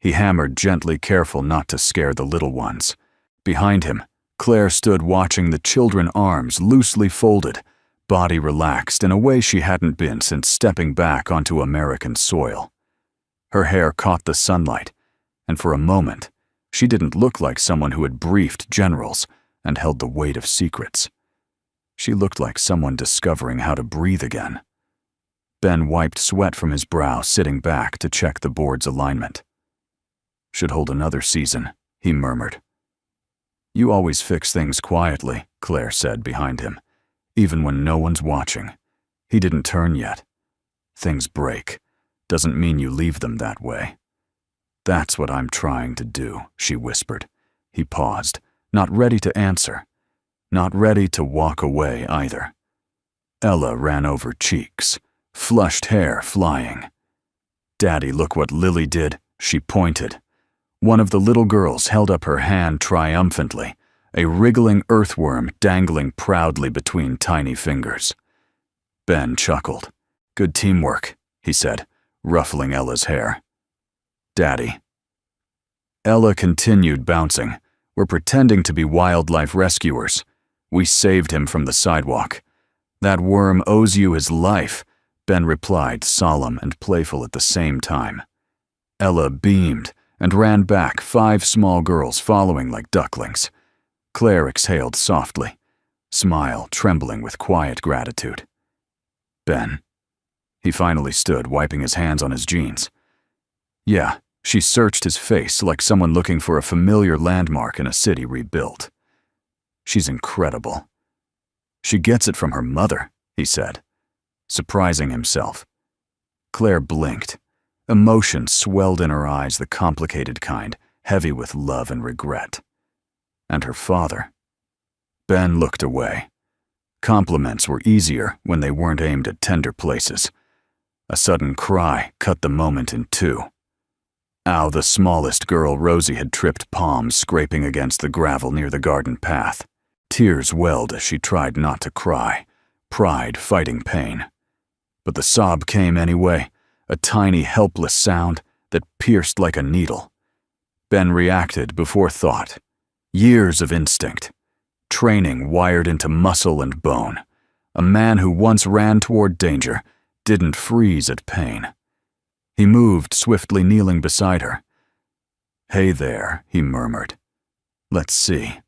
He hammered gently, careful not to scare the little ones. Behind him, Claire stood watching the children, arms loosely folded, body relaxed in a way she hadn't been since stepping back onto American soil. Her hair caught the sunlight, and for a moment, she didn't look like someone who had briefed generals and held the weight of secrets. She looked like someone discovering how to breathe again. Ben wiped sweat from his brow, sitting back to check the board's alignment. "Should hold another season," he murmured. "You always fix things quietly," Claire said behind him, "even when no one's watching." He didn't turn yet. "Things break. Doesn't mean you leave them that way." "That's what I'm trying to do," she whispered. He paused, not ready to answer, not ready to walk away either. Ella ran over cheeks, flushed hair flying. "Daddy, look what Lily did," she pointed. One of the little girls held up her hand triumphantly, a wriggling earthworm dangling proudly between tiny fingers. Ben chuckled. "Good teamwork," he said, ruffling Ella's hair. "Daddy." Ella continued bouncing. "We're pretending to be wildlife rescuers. We saved him from the sidewalk. That worm owes you his life," Ben replied, solemn and playful at the same time. Ella beamed and ran back, 5 small girls following like ducklings. Claire exhaled softly, smile trembling with quiet gratitude. "Ben." He finally stood, wiping his hands on his jeans. "Yeah." She searched his face like someone looking for a familiar landmark in a city rebuilt. "She's incredible." "She gets it from her mother," he said, surprising himself. Claire blinked. Emotion swelled in her eyes, the complicated kind, heavy with love and regret. And her father. Ben looked away. Compliments were easier when they weren't aimed at tender places. A sudden cry cut the moment in two. Ow, the smallest girl, Rosie, had tripped, palms scraping against the gravel near the garden path. Tears welled as she tried not to cry, pride fighting pain. But the sob came anyway, a tiny, helpless sound that pierced like a needle. Ben reacted before thought. Years of instinct. Training wired into muscle and bone. A man who once ran toward danger didn't freeze at pain. He moved swiftly, kneeling beside her. "Hey there," he murmured. "Let's see."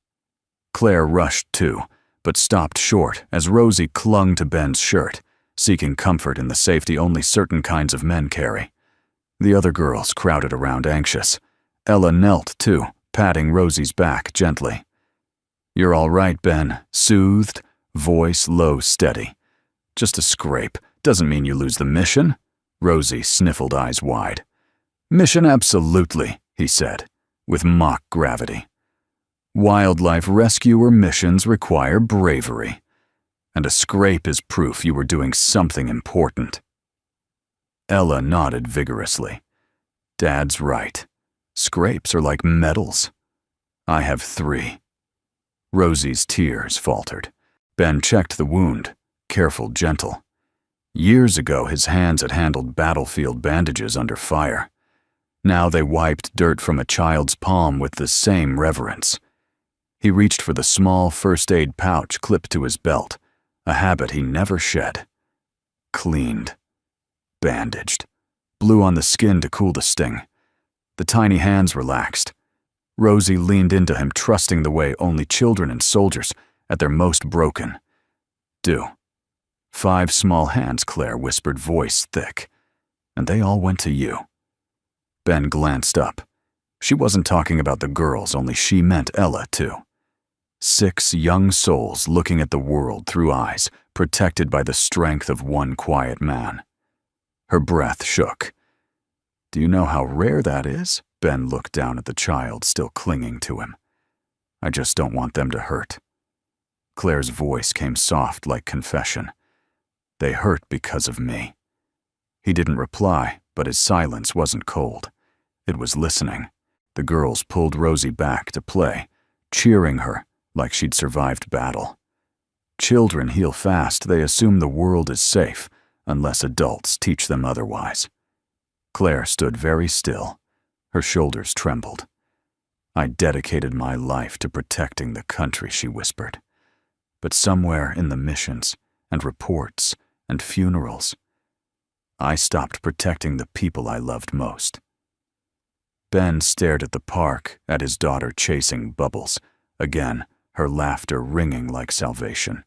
Claire rushed too, but stopped short as Rosie clung to Ben's shirt, seeking comfort in the safety only certain kinds of men carry. The other girls crowded around, anxious. Ella knelt too, patting Rosie's back gently. "You're all right, Ben," soothed, voice low, steady. "Just a scrape. Doesn't mean you lose the mission." Rosie sniffled, eyes wide. "Mission absolutely," he said, with mock gravity. "Wildlife rescuer missions require bravery, and a scrape is proof you were doing something important." Ella nodded vigorously. "Dad's right. Scrapes are like medals. I have 3. Rosie's tears faltered. Ben checked the wound, careful, gentle. Years ago, his hands had handled battlefield bandages under fire. Now they wiped dirt from a child's palm with the same reverence. He reached for the small first aid pouch clipped to his belt, a habit he never shed. Cleaned. Bandaged. Blew on the skin to cool the sting. The tiny hands relaxed. Rosie leaned into him, trusting the way only children and soldiers, at their most broken, do. 5 small hands, Claire whispered, voice thick. And they all went to you. Ben glanced up. She wasn't talking about the girls, only she meant Ella, too. 6 young souls looking at the world through eyes protected by the strength of one quiet man. Her breath shook. Do you know how rare that is? Ben looked down at the child still clinging to him. I just don't want them to hurt. Claire's voice came soft like confession. They hurt because of me. He didn't reply, but his silence wasn't cold. It was listening. The girls pulled Rosie back to play, cheering her like she'd survived battle. Children heal fast. They assume the world is safe, unless adults teach them otherwise. Claire stood very still. Her shoulders trembled. I dedicated my life to protecting the country, she whispered. But somewhere in the missions and reports and funerals, I stopped protecting the people I loved most. Ben stared at the park, at his daughter chasing bubbles. Again, her laughter ringing like salvation.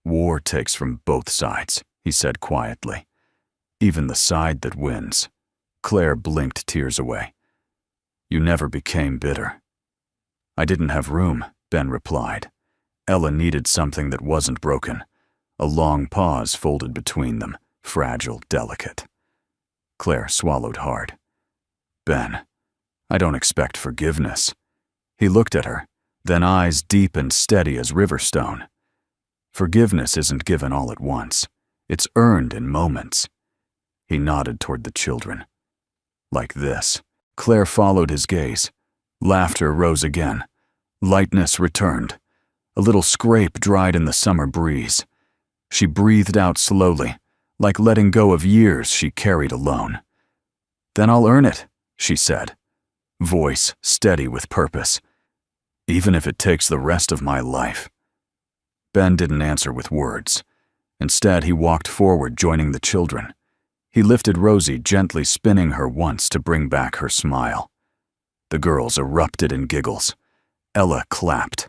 War takes from both sides, he said quietly. Even the side that wins. Claire blinked tears away. You never became bitter. I didn't have room, Ben replied. Ella needed something that wasn't broken. A long pause folded between them, fragile, delicate. Claire swallowed hard. Ben, I don't expect forgiveness. He looked at her, then eyes deep and steady as riverstone. Forgiveness isn't given all at once. It's earned in moments. He nodded toward the children. Like this. Claire followed his gaze. Laughter rose again. Lightness returned. A little scrape dried in the summer breeze. She breathed out slowly, like letting go of years she carried alone. Then I'll earn it, she said, voice steady with purpose, even if it takes the rest of my life. Ben didn't answer with words. Instead, he walked forward, joining the children. He lifted Rosie, gently spinning her once to bring back her smile. The girls erupted in giggles. Ella clapped.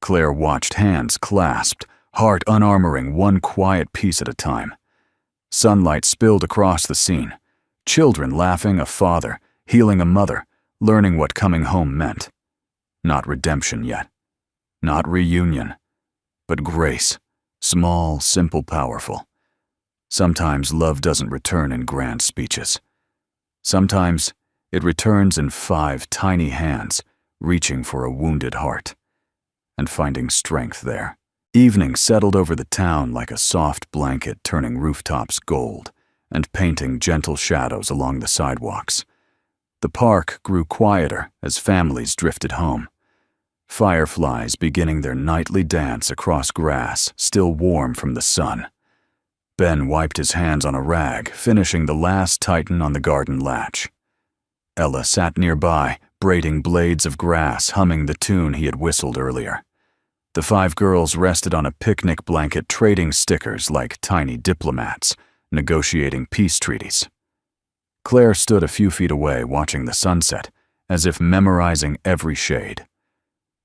Claire watched, hands clasped, heart unarmoring one quiet piece at a time. Sunlight spilled across the scene. Children laughing, a father, healing a mother, learning what coming home meant. Not redemption yet. Not reunion. But grace. Small, simple, powerful. Sometimes love doesn't return in grand speeches. Sometimes it returns in 5 tiny hands, reaching for a wounded heart, and finding strength there. Evening settled over the town like a soft blanket, turning rooftops gold and painting gentle shadows along the sidewalks. The park grew quieter as families drifted home. Fireflies beginning their nightly dance across grass, still warm from the sun. Ben wiped his hands on a rag, finishing the last tighten on the garden latch. Ella sat nearby, braiding blades of grass, humming the tune he had whistled earlier. The 5 girls rested on a picnic blanket, trading stickers like tiny diplomats, negotiating peace treaties. Claire stood a few feet away, watching the sunset, as if memorizing every shade.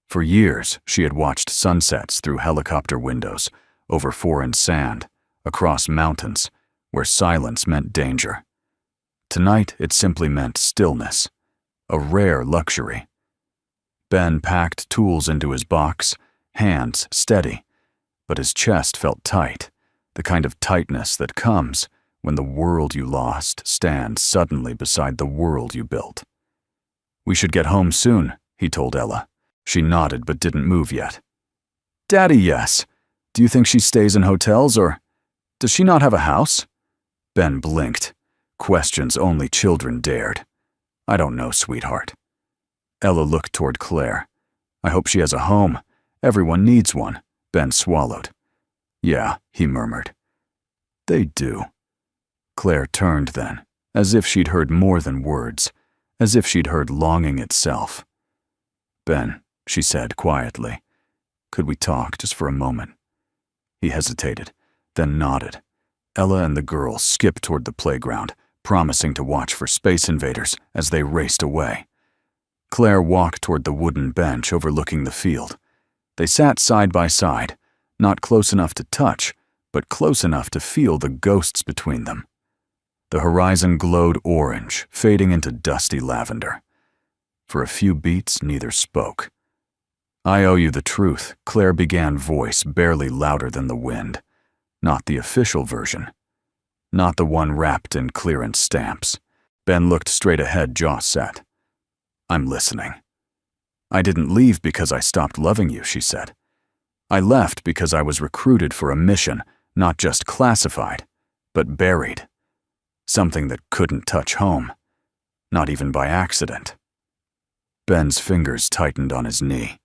For years, she had watched sunsets through helicopter windows, over foreign sand, across mountains, where silence meant danger. Tonight, it simply meant stillness, a rare luxury. Ben packed tools into his box, hands steady, but his chest felt tight, the kind of tightness that comes when the world you lost stands suddenly beside the world you built. We should get home soon, he told Ella. She nodded but didn't move yet. Daddy, yes. Do you think she stays in hotels, or does she not have a house? Ben blinked. Questions only children dared. I don't know, sweetheart. Ella looked toward Claire. I hope she has a home. Everyone needs one. Ben swallowed. Yeah, he murmured. They do. Claire turned then, as if she'd heard more than words, as if she'd heard longing itself. Ben, she said quietly, could we talk just for a moment? He hesitated, then nodded. Ella and the girls skipped toward the playground, promising to watch for space invaders as they raced away. Claire walked toward the wooden bench overlooking the field. They sat side by side, not close enough to touch, but close enough to feel the ghosts between them. The horizon glowed orange, fading into dusty lavender. For a few beats, neither spoke. I owe you the truth, Claire began, voice barely louder than the wind. Not the official version. Not the one wrapped in clearance stamps. Ben looked straight ahead, jaw set. I'm listening. I didn't leave because I stopped loving you, she said. I left because I was recruited for a mission, not just classified, but buried. Something that couldn't touch home, not even by accident. Ben's fingers tightened on his knee.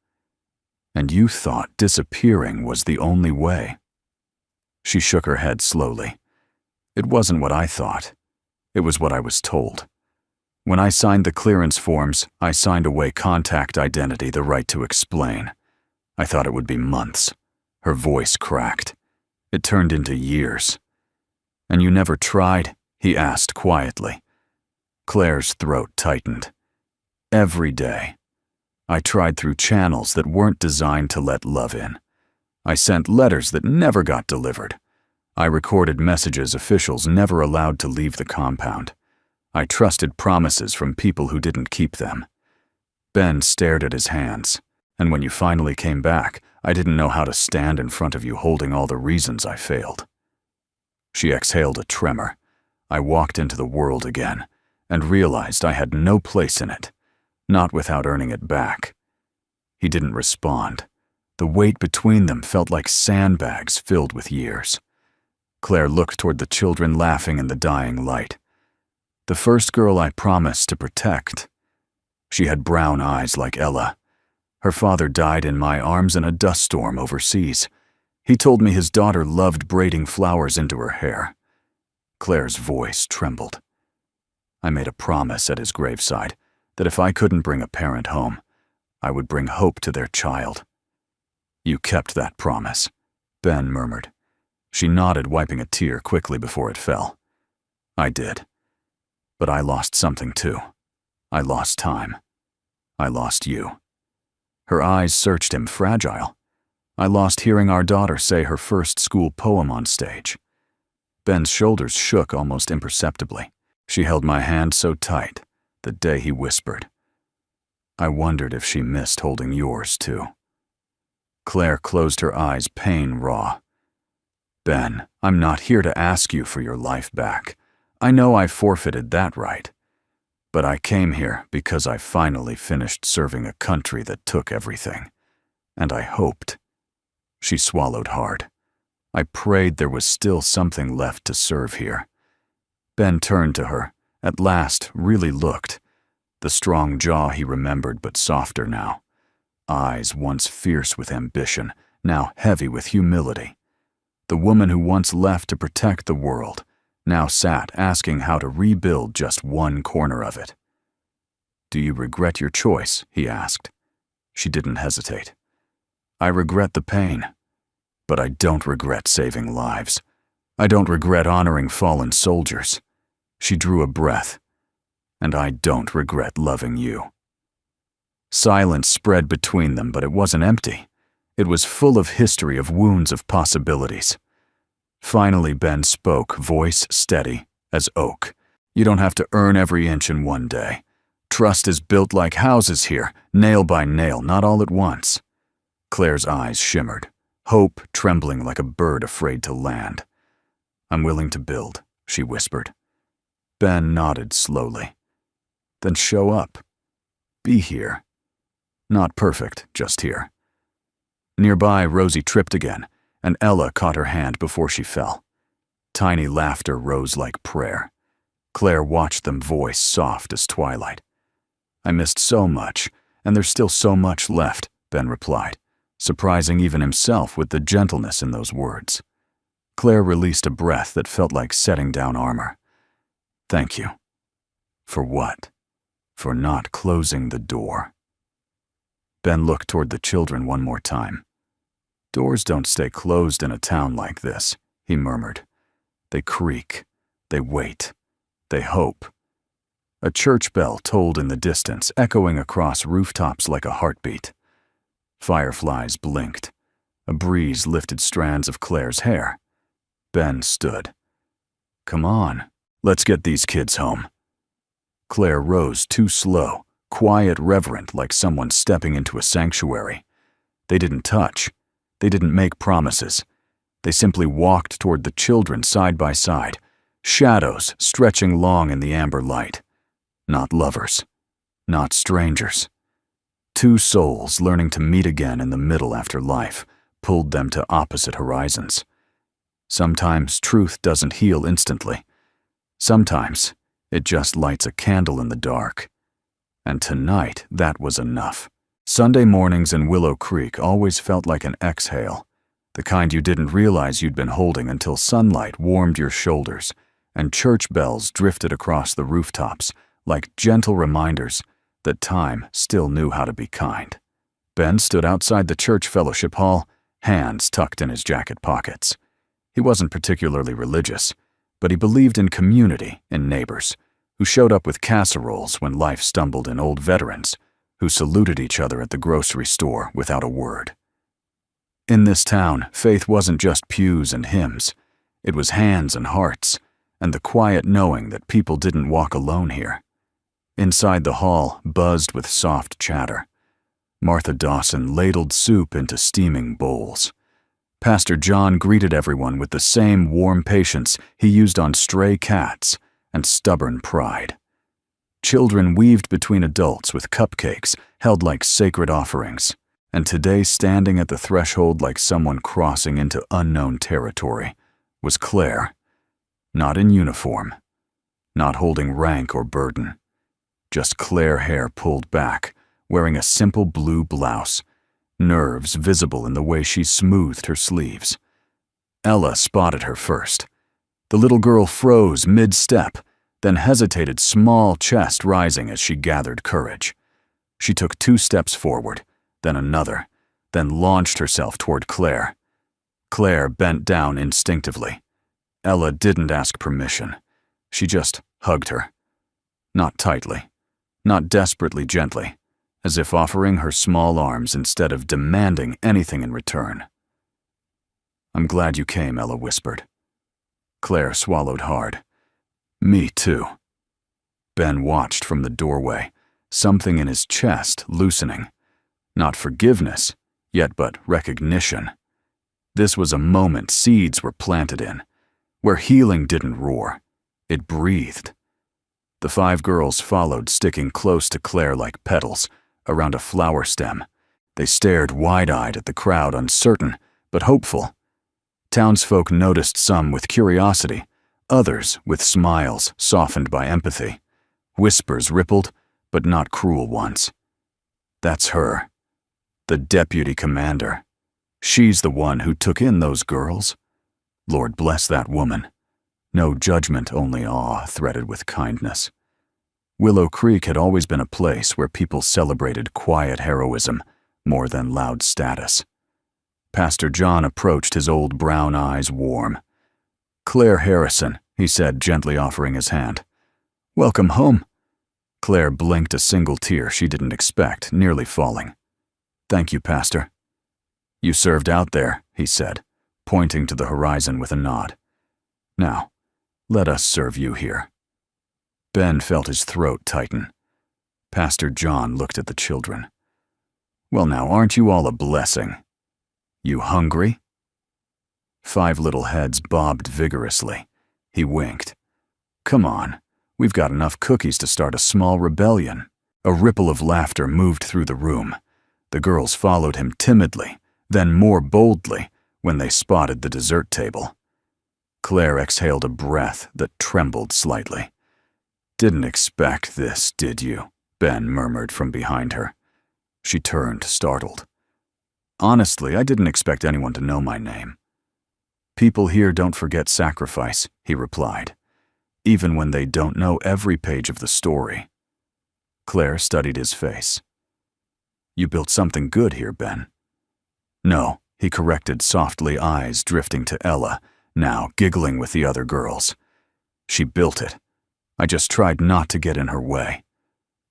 And you thought disappearing was the only way. She shook her head slowly. It wasn't what I thought. It was what I was told. When I signed the clearance forms, I signed away contact identity, the right to explain. I thought it would be months. Her voice cracked. It turned into years. And you never tried? He asked quietly. Claire's throat tightened. Every day. I tried through channels that weren't designed to let love in. I sent letters that never got delivered. I recorded messages officials never allowed to leave the compound. I trusted promises from people who didn't keep them. Ben stared at his hands, and when you finally came back, I didn't know how to stand in front of you holding all the reasons I failed. She exhaled a tremor. I walked into the world again, and realized I had no place in it, not without earning it back. He didn't respond. The weight between them felt like sandbags filled with years. Claire looked toward the children laughing in the dying light. The first girl I promised to protect. She had brown eyes like Ella. Her father died in my arms in a dust storm overseas. He told me his daughter loved braiding flowers into her hair. Claire's voice trembled. I made a promise at his graveside that if I couldn't bring a parent home, I would bring hope to their child. You kept that promise, Ben murmured. She nodded, wiping a tear quickly before it fell. I did. But I lost something too. I lost time. I lost you. Her eyes searched him, fragile. I lost hearing our daughter say her first school poem on stage. Ben's shoulders shook almost imperceptibly. She held my hand so tight, the day he whispered. I wondered if she missed holding yours too. Claire closed her eyes, pain raw. Ben, I'm not here to ask you for your life back. I know I forfeited that right. But I came here because I finally finished serving a country that took everything. And I hoped. She swallowed hard. I prayed there was still something left to serve here. Ben turned to her, at last really looked. The strong jaw he remembered, but softer now. Eyes once fierce with ambition, now heavy with humility. The woman who once left to protect the world, now sat asking how to rebuild just one corner of it. Do you regret your choice? He asked. She didn't hesitate. I regret the pain, but I don't regret saving lives. I don't regret honoring fallen soldiers. She drew a breath. And I don't regret loving you. Silence spread between them, but it wasn't empty. It was full of history, of wounds, of possibilities. Finally, Ben spoke, voice steady as oak. You don't have to earn every inch in one day. Trust is built like houses here, nail by nail, not all at once. Claire's eyes shimmered, hope trembling like a bird afraid to land. I'm willing to build, she whispered. Ben nodded slowly. Then show up. Be here. Not perfect, just here. Nearby, Rosie tripped again, and Ella caught her hand before she fell. Tiny laughter rose like prayer. Claire watched them, voice soft as twilight. I missed so much, and there's still so much left, Ben replied, surprising even himself with the gentleness in those words. Claire released a breath that felt like setting down armor. Thank you. For what? For not closing the door. Ben looked toward the children one more time. Doors don't stay closed in a town like this, he murmured. They creak. They wait. They hope. A church bell tolled in the distance, echoing across rooftops like a heartbeat. Fireflies blinked. A breeze lifted strands of Claire's hair. Ben stood. Come on, let's get these kids home. Claire rose too slow, quiet, reverent, like someone stepping into a sanctuary. They didn't touch. They didn't make promises. They simply walked toward the children side by side, shadows stretching long in the amber light. Not lovers. Not strangers. Two souls learning to meet again in the middle after life pulled them to opposite horizons. Sometimes truth doesn't heal instantly. Sometimes it just lights a candle in the dark. And tonight, that was enough. Sunday mornings in Willow Creek always felt like an exhale, the kind you didn't realize you'd been holding until sunlight warmed your shoulders and church bells drifted across the rooftops like gentle reminders that time still knew how to be kind. Ben stood outside the church fellowship hall, hands tucked in his jacket pockets. He wasn't particularly religious, but he believed in community, in neighbors, who showed up with casseroles when life stumbled, in old veterans who saluted each other at the grocery store without a word. In this town, faith wasn't just pews and hymns. It was hands and hearts, and the quiet knowing that people didn't walk alone here. Inside the hall buzzed with soft chatter. Martha Dawson ladled soup into steaming bowls. Pastor John greeted everyone with the same warm patience he used on stray cats and stubborn pride. Children weaved between adults with cupcakes held like sacred offerings, and today, standing at the threshold like someone crossing into unknown territory, was Claire. Not in uniform, not holding rank or burden, just Claire hair pulled back, wearing a simple blue blouse, nerves visible in the way she smoothed her sleeves. Ella spotted her first. The little girl froze mid-step, then hesitated, small chest rising as she gathered courage. She took 2 steps forward, then another, then launched herself toward Claire. Claire bent down instinctively. Ella didn't ask permission. She just hugged her. Not tightly, not desperately gently, as if offering her small arms instead of demanding anything in return. "I'm glad you came," Ella whispered. Claire swallowed hard. "Me too." Ben watched from the doorway, something in his chest loosening. Not forgiveness, yet but recognition. This was a moment seeds were planted in, where healing didn't roar, it breathed. The 5 girls followed, sticking close to Claire like petals around a flower stem. They stared wide-eyed at the crowd, uncertain but hopeful. Townsfolk noticed some with curiosity, others with smiles softened by empathy. Whispers rippled, but not cruel ones. "That's her. The deputy commander. She's the one who took in those girls. Lord bless that woman." No judgment, only awe threaded with kindness. Willow Creek had always been a place where people celebrated quiet heroism more than loud status. Pastor John approached, his old brown eyes warm. "Claire Harrison," he said, gently offering his hand. "Welcome home." Claire blinked, a single tear she didn't expect, nearly falling. "Thank you, Pastor." "You served out there," he said, pointing to the horizon with a nod. "Now, let us serve you here." Ben felt his throat tighten. Pastor John looked at the children. "Well now, aren't you all a blessing? You hungry?" 5 little heads bobbed vigorously. He winked. "Come on, we've got enough cookies to start a small rebellion." A ripple of laughter moved through the room. The girls followed him timidly, then more boldly when they spotted the dessert table. Claire exhaled a breath that trembled slightly. "Didn't expect this, did you?" Ben murmured from behind her. She turned, startled. "Honestly, I didn't expect anyone to know my name." "People here don't forget sacrifice," he replied, "even when they don't know every page of the story." Claire studied his face. "You built something good here, Ben." "No," he corrected softly, eyes drifting to Ella, now giggling with the other girls. "She built it. I just tried not to get in her way."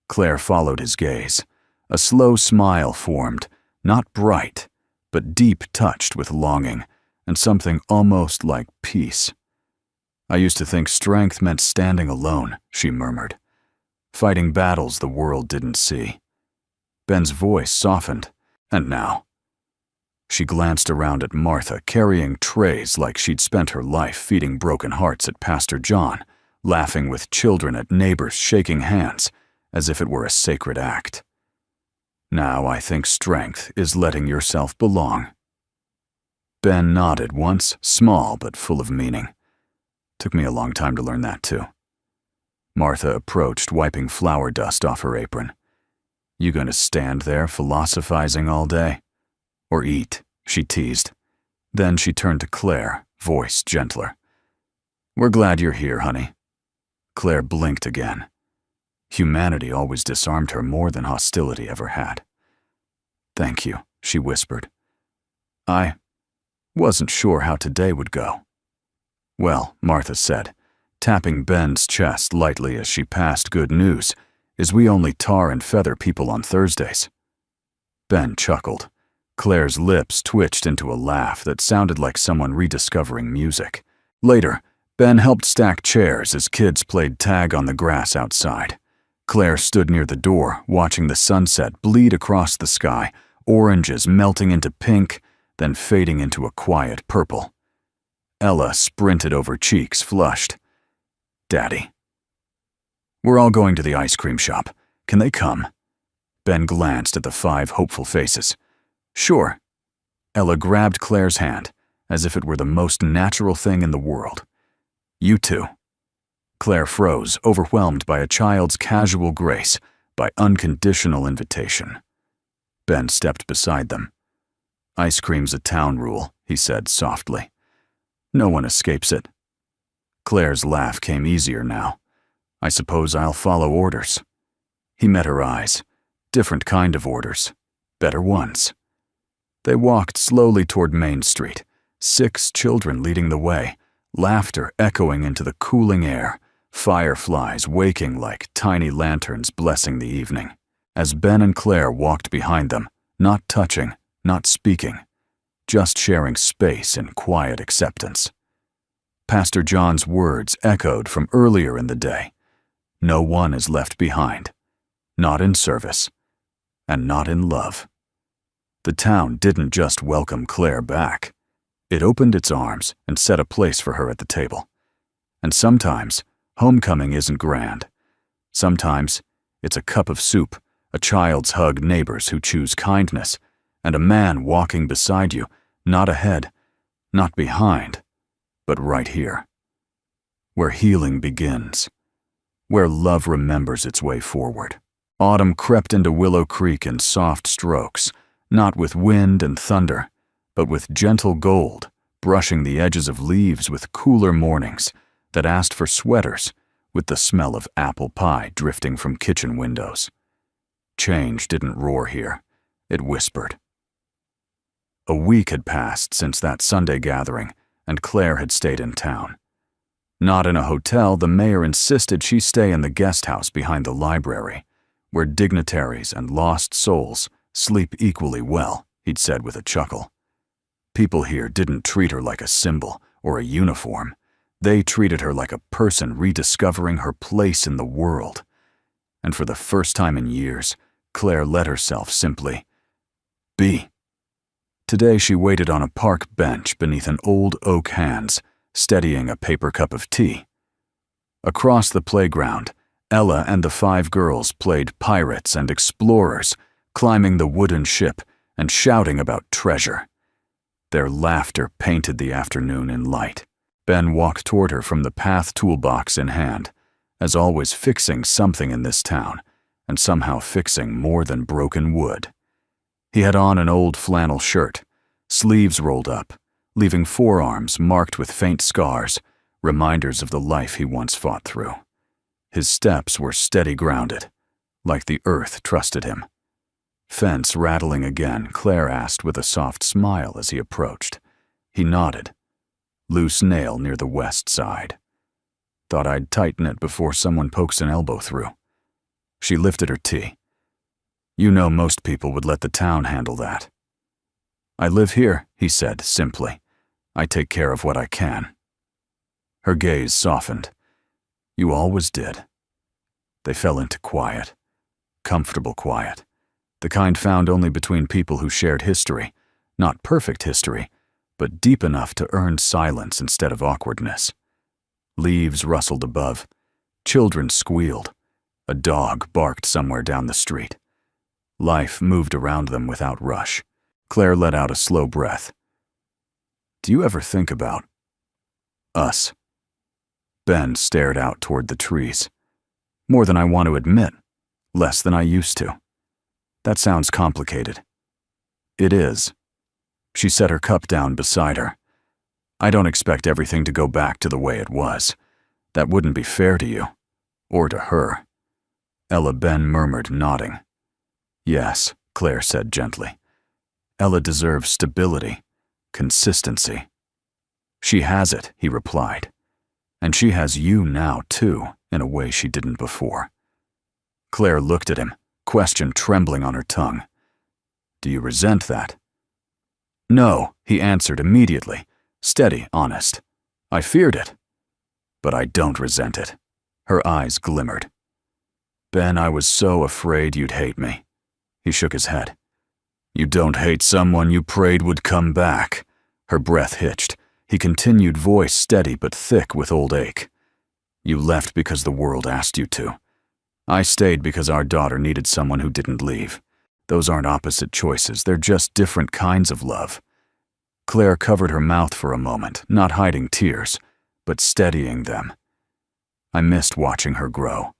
Claire followed his gaze. A slow smile formed, not bright, but deep, touched with longing and something almost like peace. "I used to think strength meant standing alone," she murmured, "fighting battles the world didn't see." Ben's voice softened. "And now?" She glanced around at Martha, carrying trays like she'd spent her life feeding broken hearts at Pastor John, laughing with children at neighbors shaking hands, as if it were a sacred act. Now I think strength is letting yourself belong. Ben nodded once, small but full of meaning. Took me a long time to learn that too. Martha approached, wiping flour dust off her apron. You gonna stand there philosophizing all day? Or eat? She teased. Then she turned to Claire, voice gentler. We're glad you're here, honey. Claire blinked again. Humanity always disarmed her more than hostility ever had. Thank you, she whispered. I wasn't sure how today would go. Well, Martha said, tapping Ben's chest lightly as she passed good news, is we only tar and feather people on Thursdays. Ben chuckled. Claire's lips twitched into a laugh that sounded like someone rediscovering music. Later, Ben helped stack chairs as kids played tag on the grass outside. Claire stood near the door, watching the sunset bleed across the sky, oranges melting into pink, then fading into a quiet purple. Ella sprinted over, cheeks flushed. Daddy. We're all going to the ice cream shop. Can they come? Ben glanced at the 5 hopeful faces. Sure. Ella grabbed Claire's hand, as if it were the most natural thing in the world. You too. Claire froze, overwhelmed by a child's casual grace, by unconditional invitation. Ben stepped beside them. Ice cream's a town rule, he said softly. No one escapes it. Claire's laugh came easier now. I suppose I'll follow orders. He met her eyes. Different kind of orders. Better ones. They walked slowly toward Main Street, 6 children leading the way, laughter echoing into the cooling air, fireflies waking like tiny lanterns blessing the evening. As Ben and Claire walked behind them, not touching, not speaking, just sharing space in quiet acceptance. Pastor John's words echoed from earlier in the day. No one is left behind, not in service, and not in love. The town didn't just welcome Claire back. It opened its arms and set a place for her at the table. And sometimes, homecoming isn't grand. Sometimes, it's a cup of soup, a child's hug, neighbors who choose kindness, and a man walking beside you, not ahead, not behind, but right here. Where healing begins. Where love remembers its way forward. Autumn crept into Willow Creek in soft strokes, not with wind and thunder, but with gentle gold, brushing the edges of leaves with cooler mornings that asked for sweaters, with the smell of apple pie drifting from kitchen windows. Change didn't roar here, it whispered. A week had passed since that Sunday gathering, and Claire had stayed in town. Not in a hotel, the mayor insisted she stay in the guest house behind the library, where dignitaries and lost souls sleep equally well, he'd said with a chuckle. People here didn't treat her like a symbol or a uniform. They treated her like a person rediscovering her place in the world. And for the first time in years, Claire let herself simply be. Today she waited on a park bench beneath an old oak hands, steadying a paper cup of tea. Across the playground, Ella and the 5 girls played pirates and explorers, climbing the wooden ship and shouting about treasure. Their laughter painted the afternoon in light. Ben walked toward her from the path toolbox in hand, as always fixing something in this town, and somehow fixing more than broken wood. He had on an old flannel shirt, sleeves rolled up, leaving forearms marked with faint scars, reminders of the life he once fought through. His steps were steady grounded, like the earth trusted him. Fence rattling again, Claire asked with a soft smile as he approached. He nodded. Loose nail near the west side. Thought I'd tighten it before someone pokes an elbow through. She lifted her tea. You know most people would let the town handle that. I live here, he said simply. I take care of what I can. Her gaze softened. You always did. They fell into quiet. Comfortable quiet. The kind found only between people who shared history. Not perfect history, but deep enough to earn silence instead of awkwardness. Leaves rustled above. Children squealed. A dog barked somewhere down the street. Life moved around them without rush. Claire let out a slow breath. Do you ever think about us? Ben stared out toward the trees. More than I want to admit. Less than I used to. That sounds complicated. It is. She set her cup down beside her. I don't expect everything to go back to the way it was. That wouldn't be fair to you. Or to her. Ella, Ben murmured, nodding. Yes, Claire said gently. Ella deserves stability, consistency. She has it, he replied. And she has you now, too, in a way she didn't before. Claire looked at him, question trembling on her tongue. Do you resent that? No, he answered immediately, steady, honest. I feared it. But I don't resent it. Her eyes glimmered. Ben, I was so afraid you'd hate me. He shook his head. You don't hate someone you prayed would come back. Her breath hitched. He continued, voice steady but thick with old ache. You left because the world asked you to. I stayed because our daughter needed someone who didn't leave. Those aren't opposite choices, they're just different kinds of love. Claire covered her mouth for a moment, not hiding tears, but steadying them. I missed watching her grow.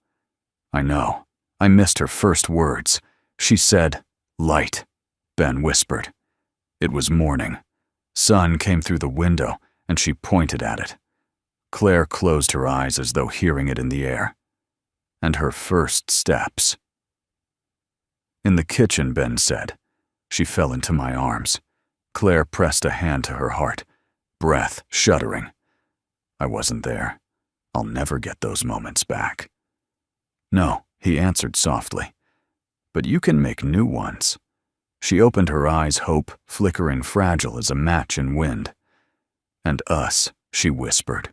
I know. I missed her first words. She said, light, Ben whispered. It was morning. Sun came through the window, and she pointed at it. Claire closed her eyes as though hearing it in the air. And her first steps. In the kitchen, Ben said. She fell into my arms. Claire pressed a hand to her heart, breath shuddering. I wasn't there. I'll never get those moments back. No, he answered softly. But you can make new ones. She opened her eyes, hope flickering fragile as a match in wind. And us, she whispered.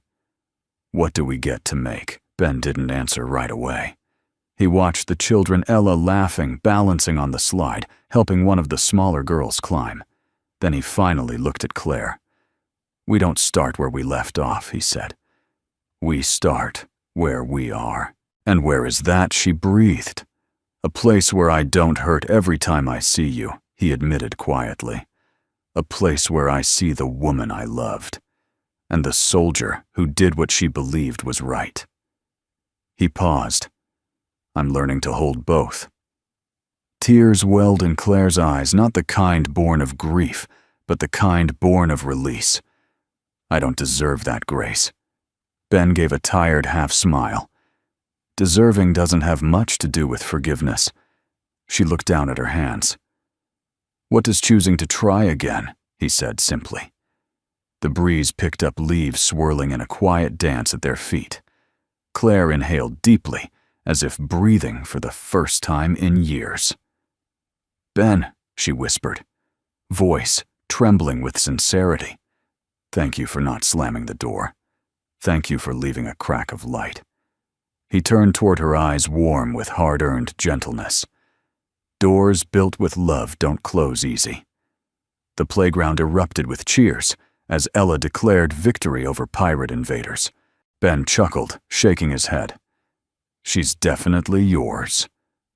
What do we get to make? Ben didn't answer right away. He watched the children, Ella laughing, balancing on the slide, helping one of the smaller girls climb. Then he finally looked at Claire. We don't start where we left off, he said. We start where we are. And where is that? She breathed. A place where I don't hurt every time I see you, he admitted quietly. A place where I see the woman I loved. And the soldier who did what she believed was right. He paused. I'm learning to hold both. Tears welled in Claire's eyes, not the kind born of grief, but the kind born of release. I don't deserve that grace. Ben gave a tired half-smile. Deserving doesn't have much to do with forgiveness. She looked down at her hands. What does choosing to try again? He said simply. The breeze picked up leaves swirling in a quiet dance at their feet. Claire inhaled deeply, as if breathing for the first time in years. Ben, she whispered, voice trembling with sincerity. Thank you for not slamming the door. Thank you for leaving a crack of light. He turned toward her, eyes warm with hard-earned gentleness. Doors built with love don't close easy. The playground erupted with cheers as Ella declared victory over pirate invaders. Ben chuckled, shaking his head. She's definitely yours.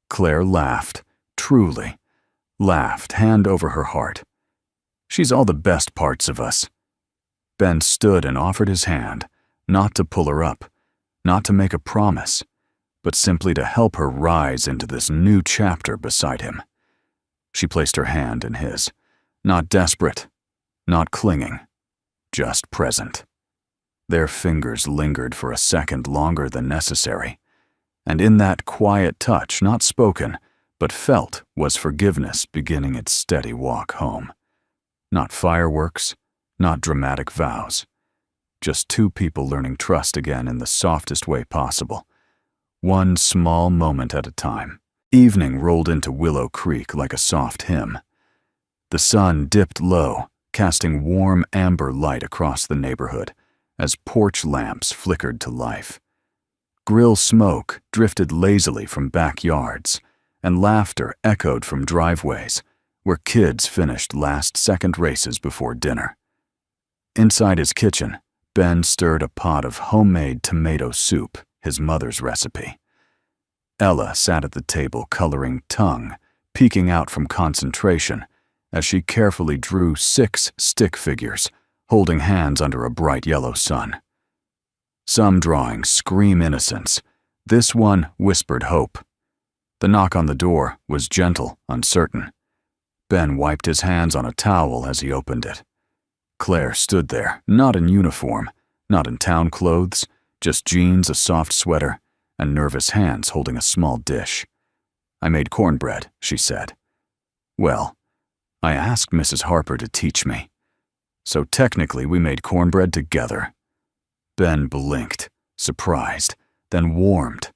Claire laughed, truly. Laughed, hand over her heart. She's all the best parts of us. Ben stood and offered his hand, not to pull her up, not to make a promise, but simply to help her rise into this new chapter beside him. She placed her hand in his, not desperate, not clinging, just present. Their fingers lingered for a second longer than necessary, and in that quiet touch, not spoken, but felt, was forgiveness beginning its steady walk home. Not fireworks, not dramatic vows. Just two people learning trust again in the softest way possible. One small moment at a time. Evening rolled into Willow Creek like a soft hymn. The sun dipped low, casting warm amber light across the neighborhood as porch lamps flickered to life. Grill smoke drifted lazily from backyards, and laughter echoed from driveways where kids finished last-second races before dinner. Inside his kitchen, Ben stirred a pot of homemade tomato soup, his mother's recipe. Ella sat at the table coloring tongue, peeking out from concentration as she carefully drew 6 stick figures, holding hands under a bright yellow sun. Some drawings scream innocence. This one whispered hope. The knock on the door was gentle, uncertain. Ben wiped his hands on a towel as he opened it. Claire stood there, not in uniform, not in town clothes, just jeans, a soft sweater, and nervous hands holding a small dish. "I made cornbread," she said. "Well, I asked Mrs. Harper to teach me. So technically we made cornbread together." Ben blinked, surprised, then warmed.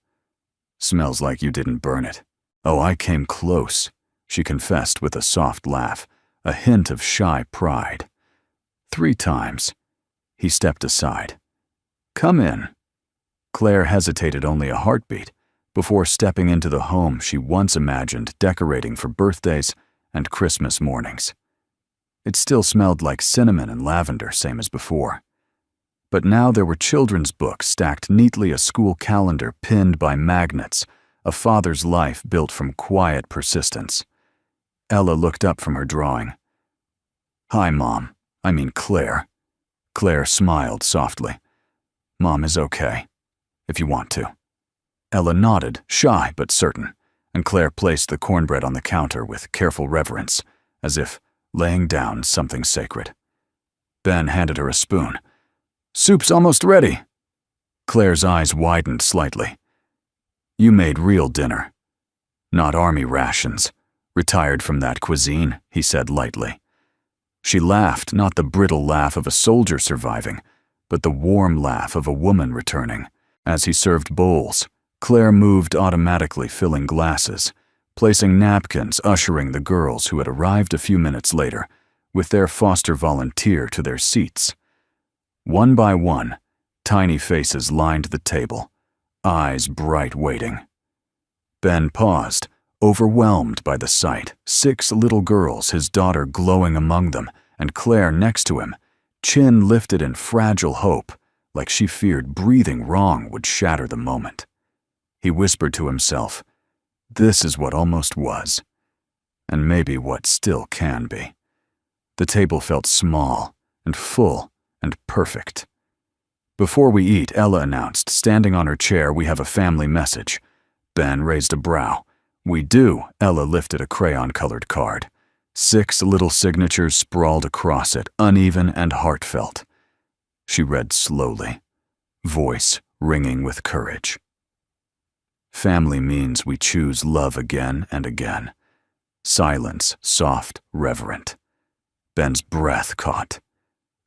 "Smells like you didn't burn it." "Oh, I came close," she confessed with a soft laugh, a hint of shy pride. 3 times. He stepped aside. "Come in." Claire hesitated only a heartbeat before stepping into the home she once imagined decorating for birthdays and Christmas mornings. It still smelled like cinnamon and lavender, same as before. But now there were children's books stacked neatly, a school calendar pinned by magnets, a father's life built from quiet persistence. Ella looked up from her drawing. "Hi, Mom. I mean Claire." Claire smiled softly. "Mom is okay, if you want to." Ella nodded, shy but certain, and Claire placed the cornbread on the counter with careful reverence, as if laying down something sacred. Ben handed her a spoon. "Soup's almost ready." Claire's eyes widened slightly. "You made real dinner. Not army rations. Retired from that cuisine," he said lightly. She laughed, not the brittle laugh of a soldier surviving, but the warm laugh of a woman returning. As he served bowls, Claire moved automatically, filling glasses, placing napkins, ushering the girls who had arrived a few minutes later, with their foster volunteer, to their seats. One by one, tiny faces lined the table, eyes bright waiting. Ben paused, overwhelmed by the sight. 6 little girls, his daughter glowing among them, and Claire next to him, chin lifted in fragile hope, like she feared breathing wrong would shatter the moment. He whispered to himself, "This is what almost was, and maybe what still can be." The table felt small and full and perfect. "Before we eat," Ella announced, standing on her chair, "we have a family message." Ben raised a brow. "We do." Ella lifted a crayon-colored card. 6 little signatures sprawled across it, uneven and heartfelt. She read slowly, voice ringing with courage. "Family means we choose love again and again. Silence, soft, reverent." Ben's breath caught.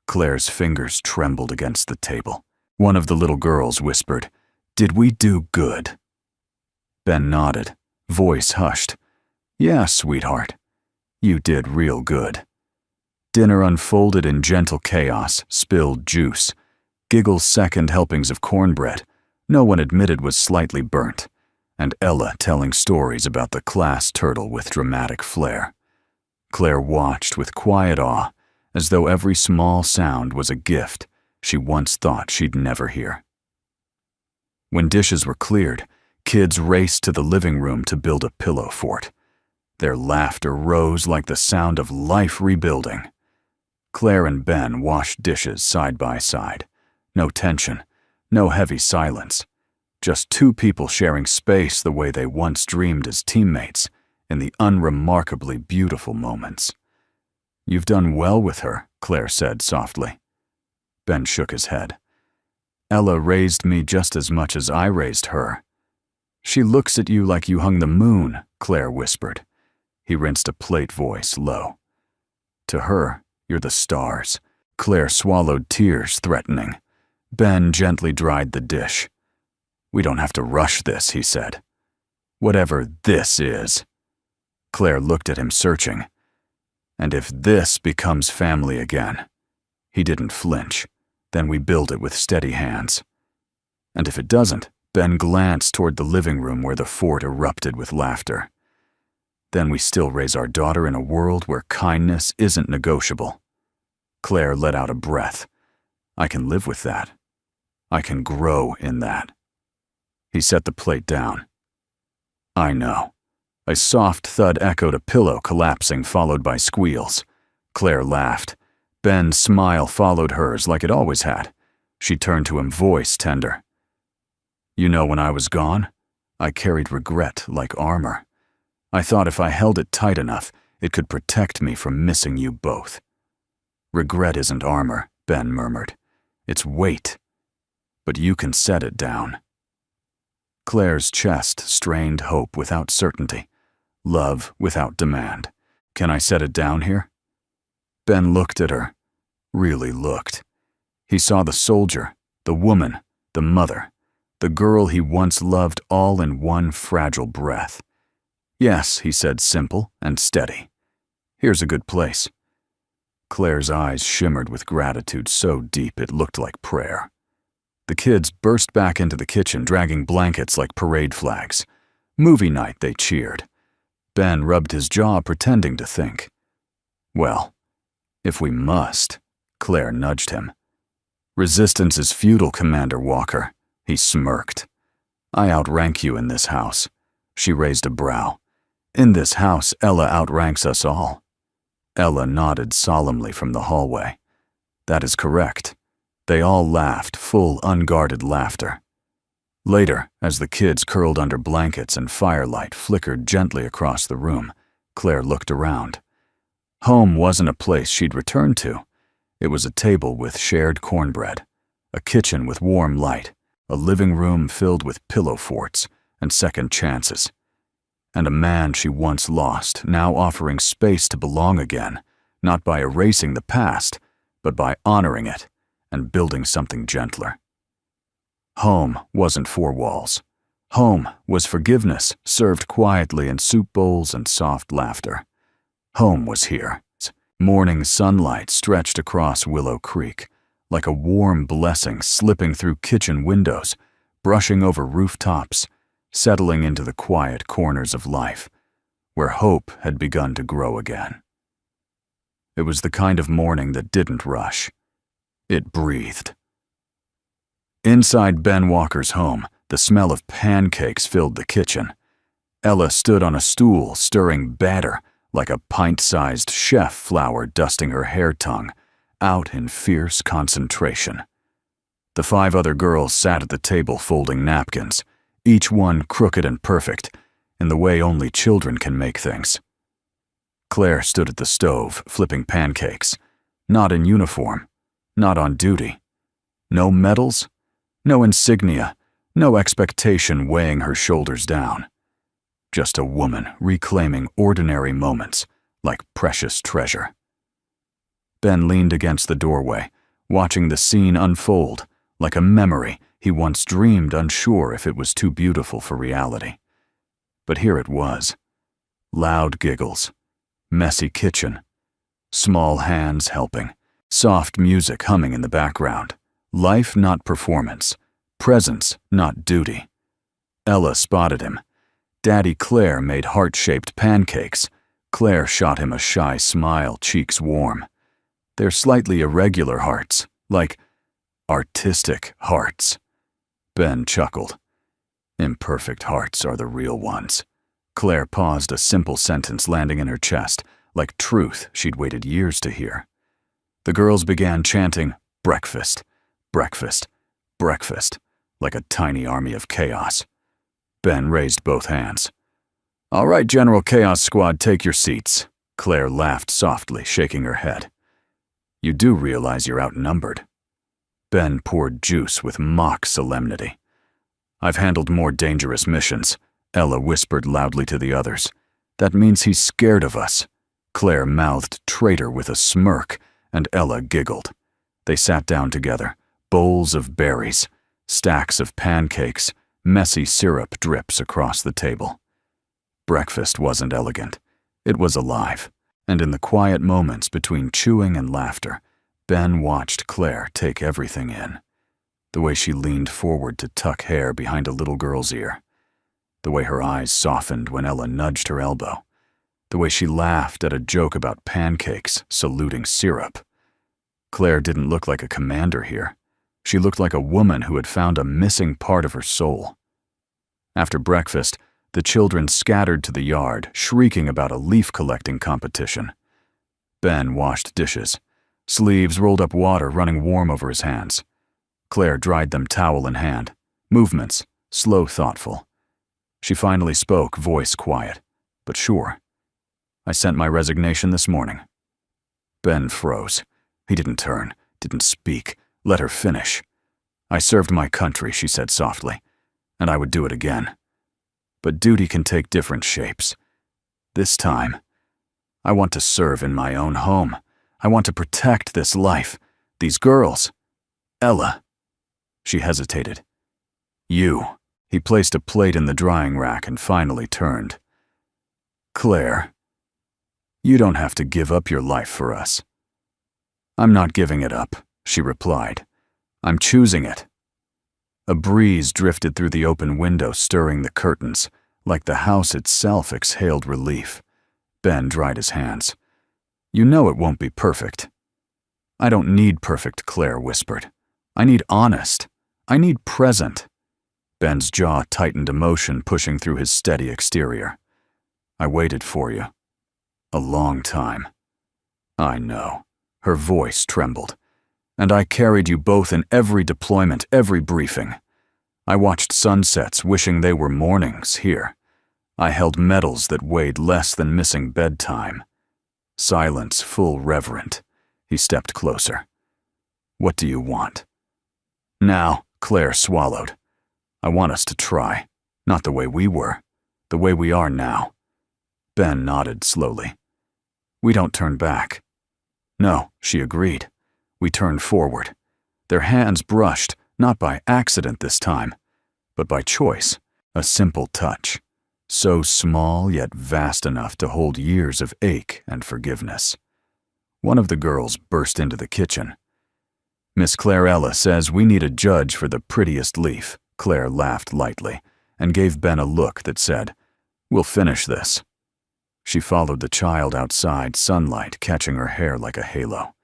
Claire's fingers trembled against the table. One of the little girls whispered, "Did we do good?" Ben nodded, voice hushed. "Yeah, sweetheart. You did real good." Dinner unfolded in gentle chaos, spilled juice, Giggle's second helpings of cornbread, no one admitted was slightly burnt, and Ella telling stories about the class turtle with dramatic flair. Claire watched with quiet awe, as though every small sound was a gift she once thought she'd never hear. When dishes were cleared, kids raced to the living room to build a pillow fort. Their laughter rose like the sound of life rebuilding. Claire and Ben washed dishes side by side. No tension, no heavy silence. Just 2 people sharing space the way they once dreamed as teammates in the unremarkably beautiful moments. "You've done well with her," Claire said softly. Ben shook his head. "Ella raised me just as much as I raised her." "She looks at you like you hung the moon," Claire whispered. He rinsed a plate voice low. "To her, you're the stars." Claire swallowed tears, threatening. Ben gently dried the dish. "We don't have to rush this," he said. "Whatever this is." Claire looked at him, searching. "And if this becomes family again," he didn't flinch, "then we build it with steady hands. And if it doesn't," Ben glanced toward the living room where the fort erupted with laughter, "then we still raise our daughter in a world where kindness isn't negotiable." Claire let out a breath. I can live with that. I can grow in that. He set the plate down. I know. A soft thud echoed a pillow collapsing, followed by squeals. Claire laughed. Ben's smile followed hers like it always had. She turned to him, voice tender. You know, when I was gone, I carried regret like armor. I thought if I held it tight enough, it could protect me from missing you both. Regret isn't armor, Ben murmured. It's weight. But you can set it down. Claire's chest strained hope without certainty, love without demand. Can I set it down here? Ben looked at her, really looked. He saw the soldier, the woman, the mother, the girl he once loved all in one fragile breath. Yes, he said, simple and steady. Here's a good place. Claire's eyes shimmered with gratitude so deep it looked like prayer. The kids burst back into the kitchen, dragging blankets like parade flags. Movie night, they cheered. Ben rubbed his jaw, pretending to think. Well, if we must, Claire nudged him. Resistance is futile, Commander Walker. He smirked. I outrank you in this house. She raised a brow. In this house, Ella outranks us all. Ella nodded solemnly from the hallway. That is correct. They all laughed, full, unguarded laughter. Later, as the kids curled under blankets and firelight flickered gently across the room, Claire looked around. Home wasn't a place she'd return to. It was a table with shared cornbread, a kitchen with warm light, a living room filled with pillow forts and second chances, and a man she once lost, now offering space to belong again, not by erasing the past, but by honoring it and building something gentler. Home wasn't four walls. Home was forgiveness served quietly in soup bowls and soft laughter. Home was here. Morning sunlight stretched across Willow Creek, like a warm blessing slipping through kitchen windows, brushing over rooftops, settling into the quiet corners of life, where hope had begun to grow again. It was the kind of morning that didn't rush. It breathed. Inside Ben Walker's home, the smell of pancakes filled the kitchen. Ella stood on a stool, stirring batter like a pint-sized chef flower dusting her hair tongue, out in fierce concentration. The 5 other girls sat at the table folding napkins, each one crooked and perfect, in the way only children can make things. Claire stood at the stove, flipping pancakes, not in uniform, not on duty. No medals, no insignia, no expectation weighing her shoulders down. Just a woman reclaiming ordinary moments like precious treasure. Ben leaned against the doorway, watching the scene unfold like a memory he once dreamed, unsure if it was too beautiful for reality. But here it was. Loud giggles, messy kitchen, small hands helping, soft music humming in the background. Life, not performance. Presence, not duty. Ella spotted him. Daddy Claire made heart-shaped pancakes. Claire shot him a shy smile, cheeks warm. They're slightly irregular hearts, like artistic hearts. Ben chuckled. Imperfect hearts are the real ones. Claire paused, a simple sentence landing in her chest, like truth she'd waited years to hear. The girls began chanting, breakfast, breakfast, breakfast, like a tiny army of chaos. Ben raised both hands. All right, General Chaos Squad, take your seats. Claire laughed softly, shaking her head. You do realize you're outnumbered. Ben poured juice with mock solemnity. I've handled more dangerous missions, Ella whispered loudly to the others. That means he's scared of us. Claire mouthed traitor with a smirk, and Ella giggled. They sat down together, bowls of berries, stacks of pancakes, messy syrup drips across the table. Breakfast wasn't elegant. It was alive, and in the quiet moments between chewing and laughter, Ben watched Claire take everything in. The way she leaned forward to tuck hair behind a little girl's ear. The way her eyes softened when Ella nudged her elbow. The way she laughed at a joke about pancakes saluting syrup. Claire didn't look like a commander here. She looked like a woman who had found a missing part of her soul. After breakfast, the children scattered to the yard, shrieking about a leaf-collecting competition. Ben washed dishes, sleeves rolled up water running warm over his hands. Claire dried them towel in hand, movements slow, thoughtful. She finally spoke, voice quiet, but sure. "I sent my resignation this morning." Ben froze. He didn't turn, didn't speak, let her finish. "I served my country," she said softly, "and I would do it again. But duty can take different shapes. This time, I want to serve in my own home. I want to protect this life, these girls. Ella." She hesitated. "You." He placed a plate in the drying rack and finally turned. "Claire, you don't have to give up your life for us." "I'm not giving it up," she replied. "I'm choosing it." A breeze drifted through the open window, stirring the curtains, like the house itself exhaled relief. Ben dried his hands. "You know it won't be perfect." "I don't need perfect," Claire whispered. "I need honest. I need present." Ben's jaw tightened, emotion pushing through his steady exterior. "I waited for you. A long time." "I know." Her voice trembled. "And I carried you both in every deployment, every briefing. I watched sunsets, wishing they were mornings here. I held medals that weighed less than missing bedtime." Silence, full reverent. He stepped closer. "What do you want?" "Now," Claire swallowed. "I want us to try. Not the way we were. The way we are now." Ben nodded slowly. "We don't turn back." "No," she agreed. "We turn forward." Their hands brushed, not by accident this time, but by choice, a simple touch. So small yet vast enough to hold years of ache and forgiveness. One of the girls burst into the kitchen. "Miss Clarella says we need a judge for the prettiest leaf." Claire laughed lightly and gave Ben a look that said, "We'll finish this." She followed the child outside, sunlight catching her hair like a halo.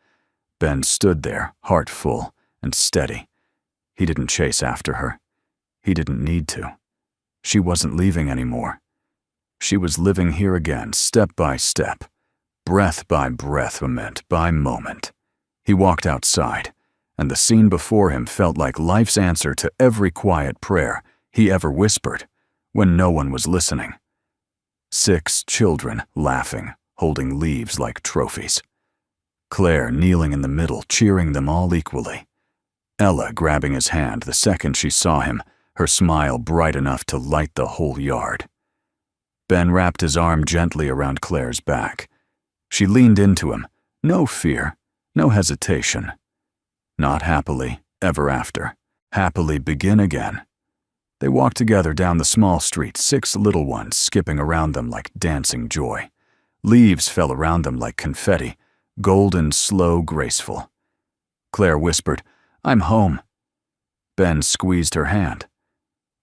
Ben stood there, heart full and steady. He didn't chase after her. He didn't need to. She wasn't leaving anymore. She was living here again, step by step, breath by breath, moment by moment. He walked outside, and the scene before him felt like life's answer to every quiet prayer he ever whispered when no one was listening. 6 children laughing, holding leaves like trophies. Claire kneeling in the middle, cheering them all equally. Ella grabbing his hand the second she saw him, her smile bright enough to light the whole yard. Ben wrapped his arm gently around Claire's back. She leaned into him, no fear, no hesitation. Not happily, ever after. Happily begin again. They walked together down the small street, 6 little ones skipping around them like dancing joy. Leaves fell around them like confetti, golden, slow, graceful. Claire whispered, "I'm home." Ben squeezed her hand.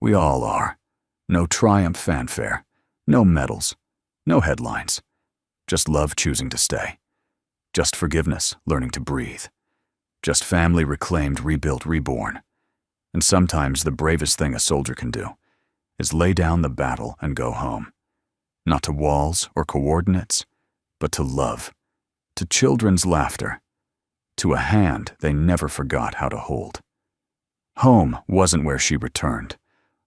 "We all are. No triumph fanfare, no medals, no headlines. Just love choosing to stay. Just forgiveness, learning to breathe. Just family reclaimed, rebuilt, reborn. And sometimes the bravest thing a soldier can do is lay down the battle and go home. Not to walls or coordinates, but to love, to children's laughter, to a hand they never forgot how to hold." Home wasn't where she returned.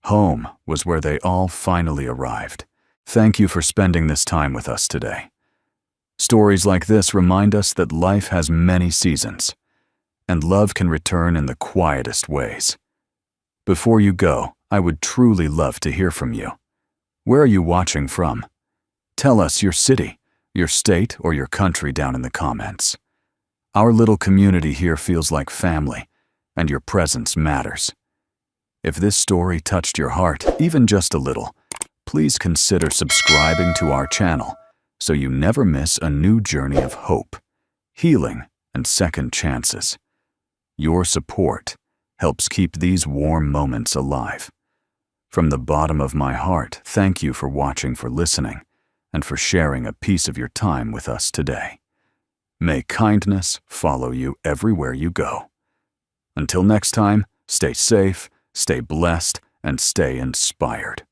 Home was where they all finally arrived. Thank you for spending this time with us today. Stories like this remind us that life has many seasons, and love can return in the quietest ways. Before you go, I would truly love to hear from you. Where are you watching from? Tell us your city, your state, or your country down in the comments. Our little community here feels like family, and your presence matters. If this story touched your heart, even just a little, please consider subscribing to our channel so you never miss a new journey of hope, healing, and second chances. Your support helps keep these warm moments alive. From the bottom of my heart, thank you for watching, for listening, and for sharing a piece of your time with us today. May kindness follow you everywhere you go. Until next time, stay safe, stay blessed, and stay inspired.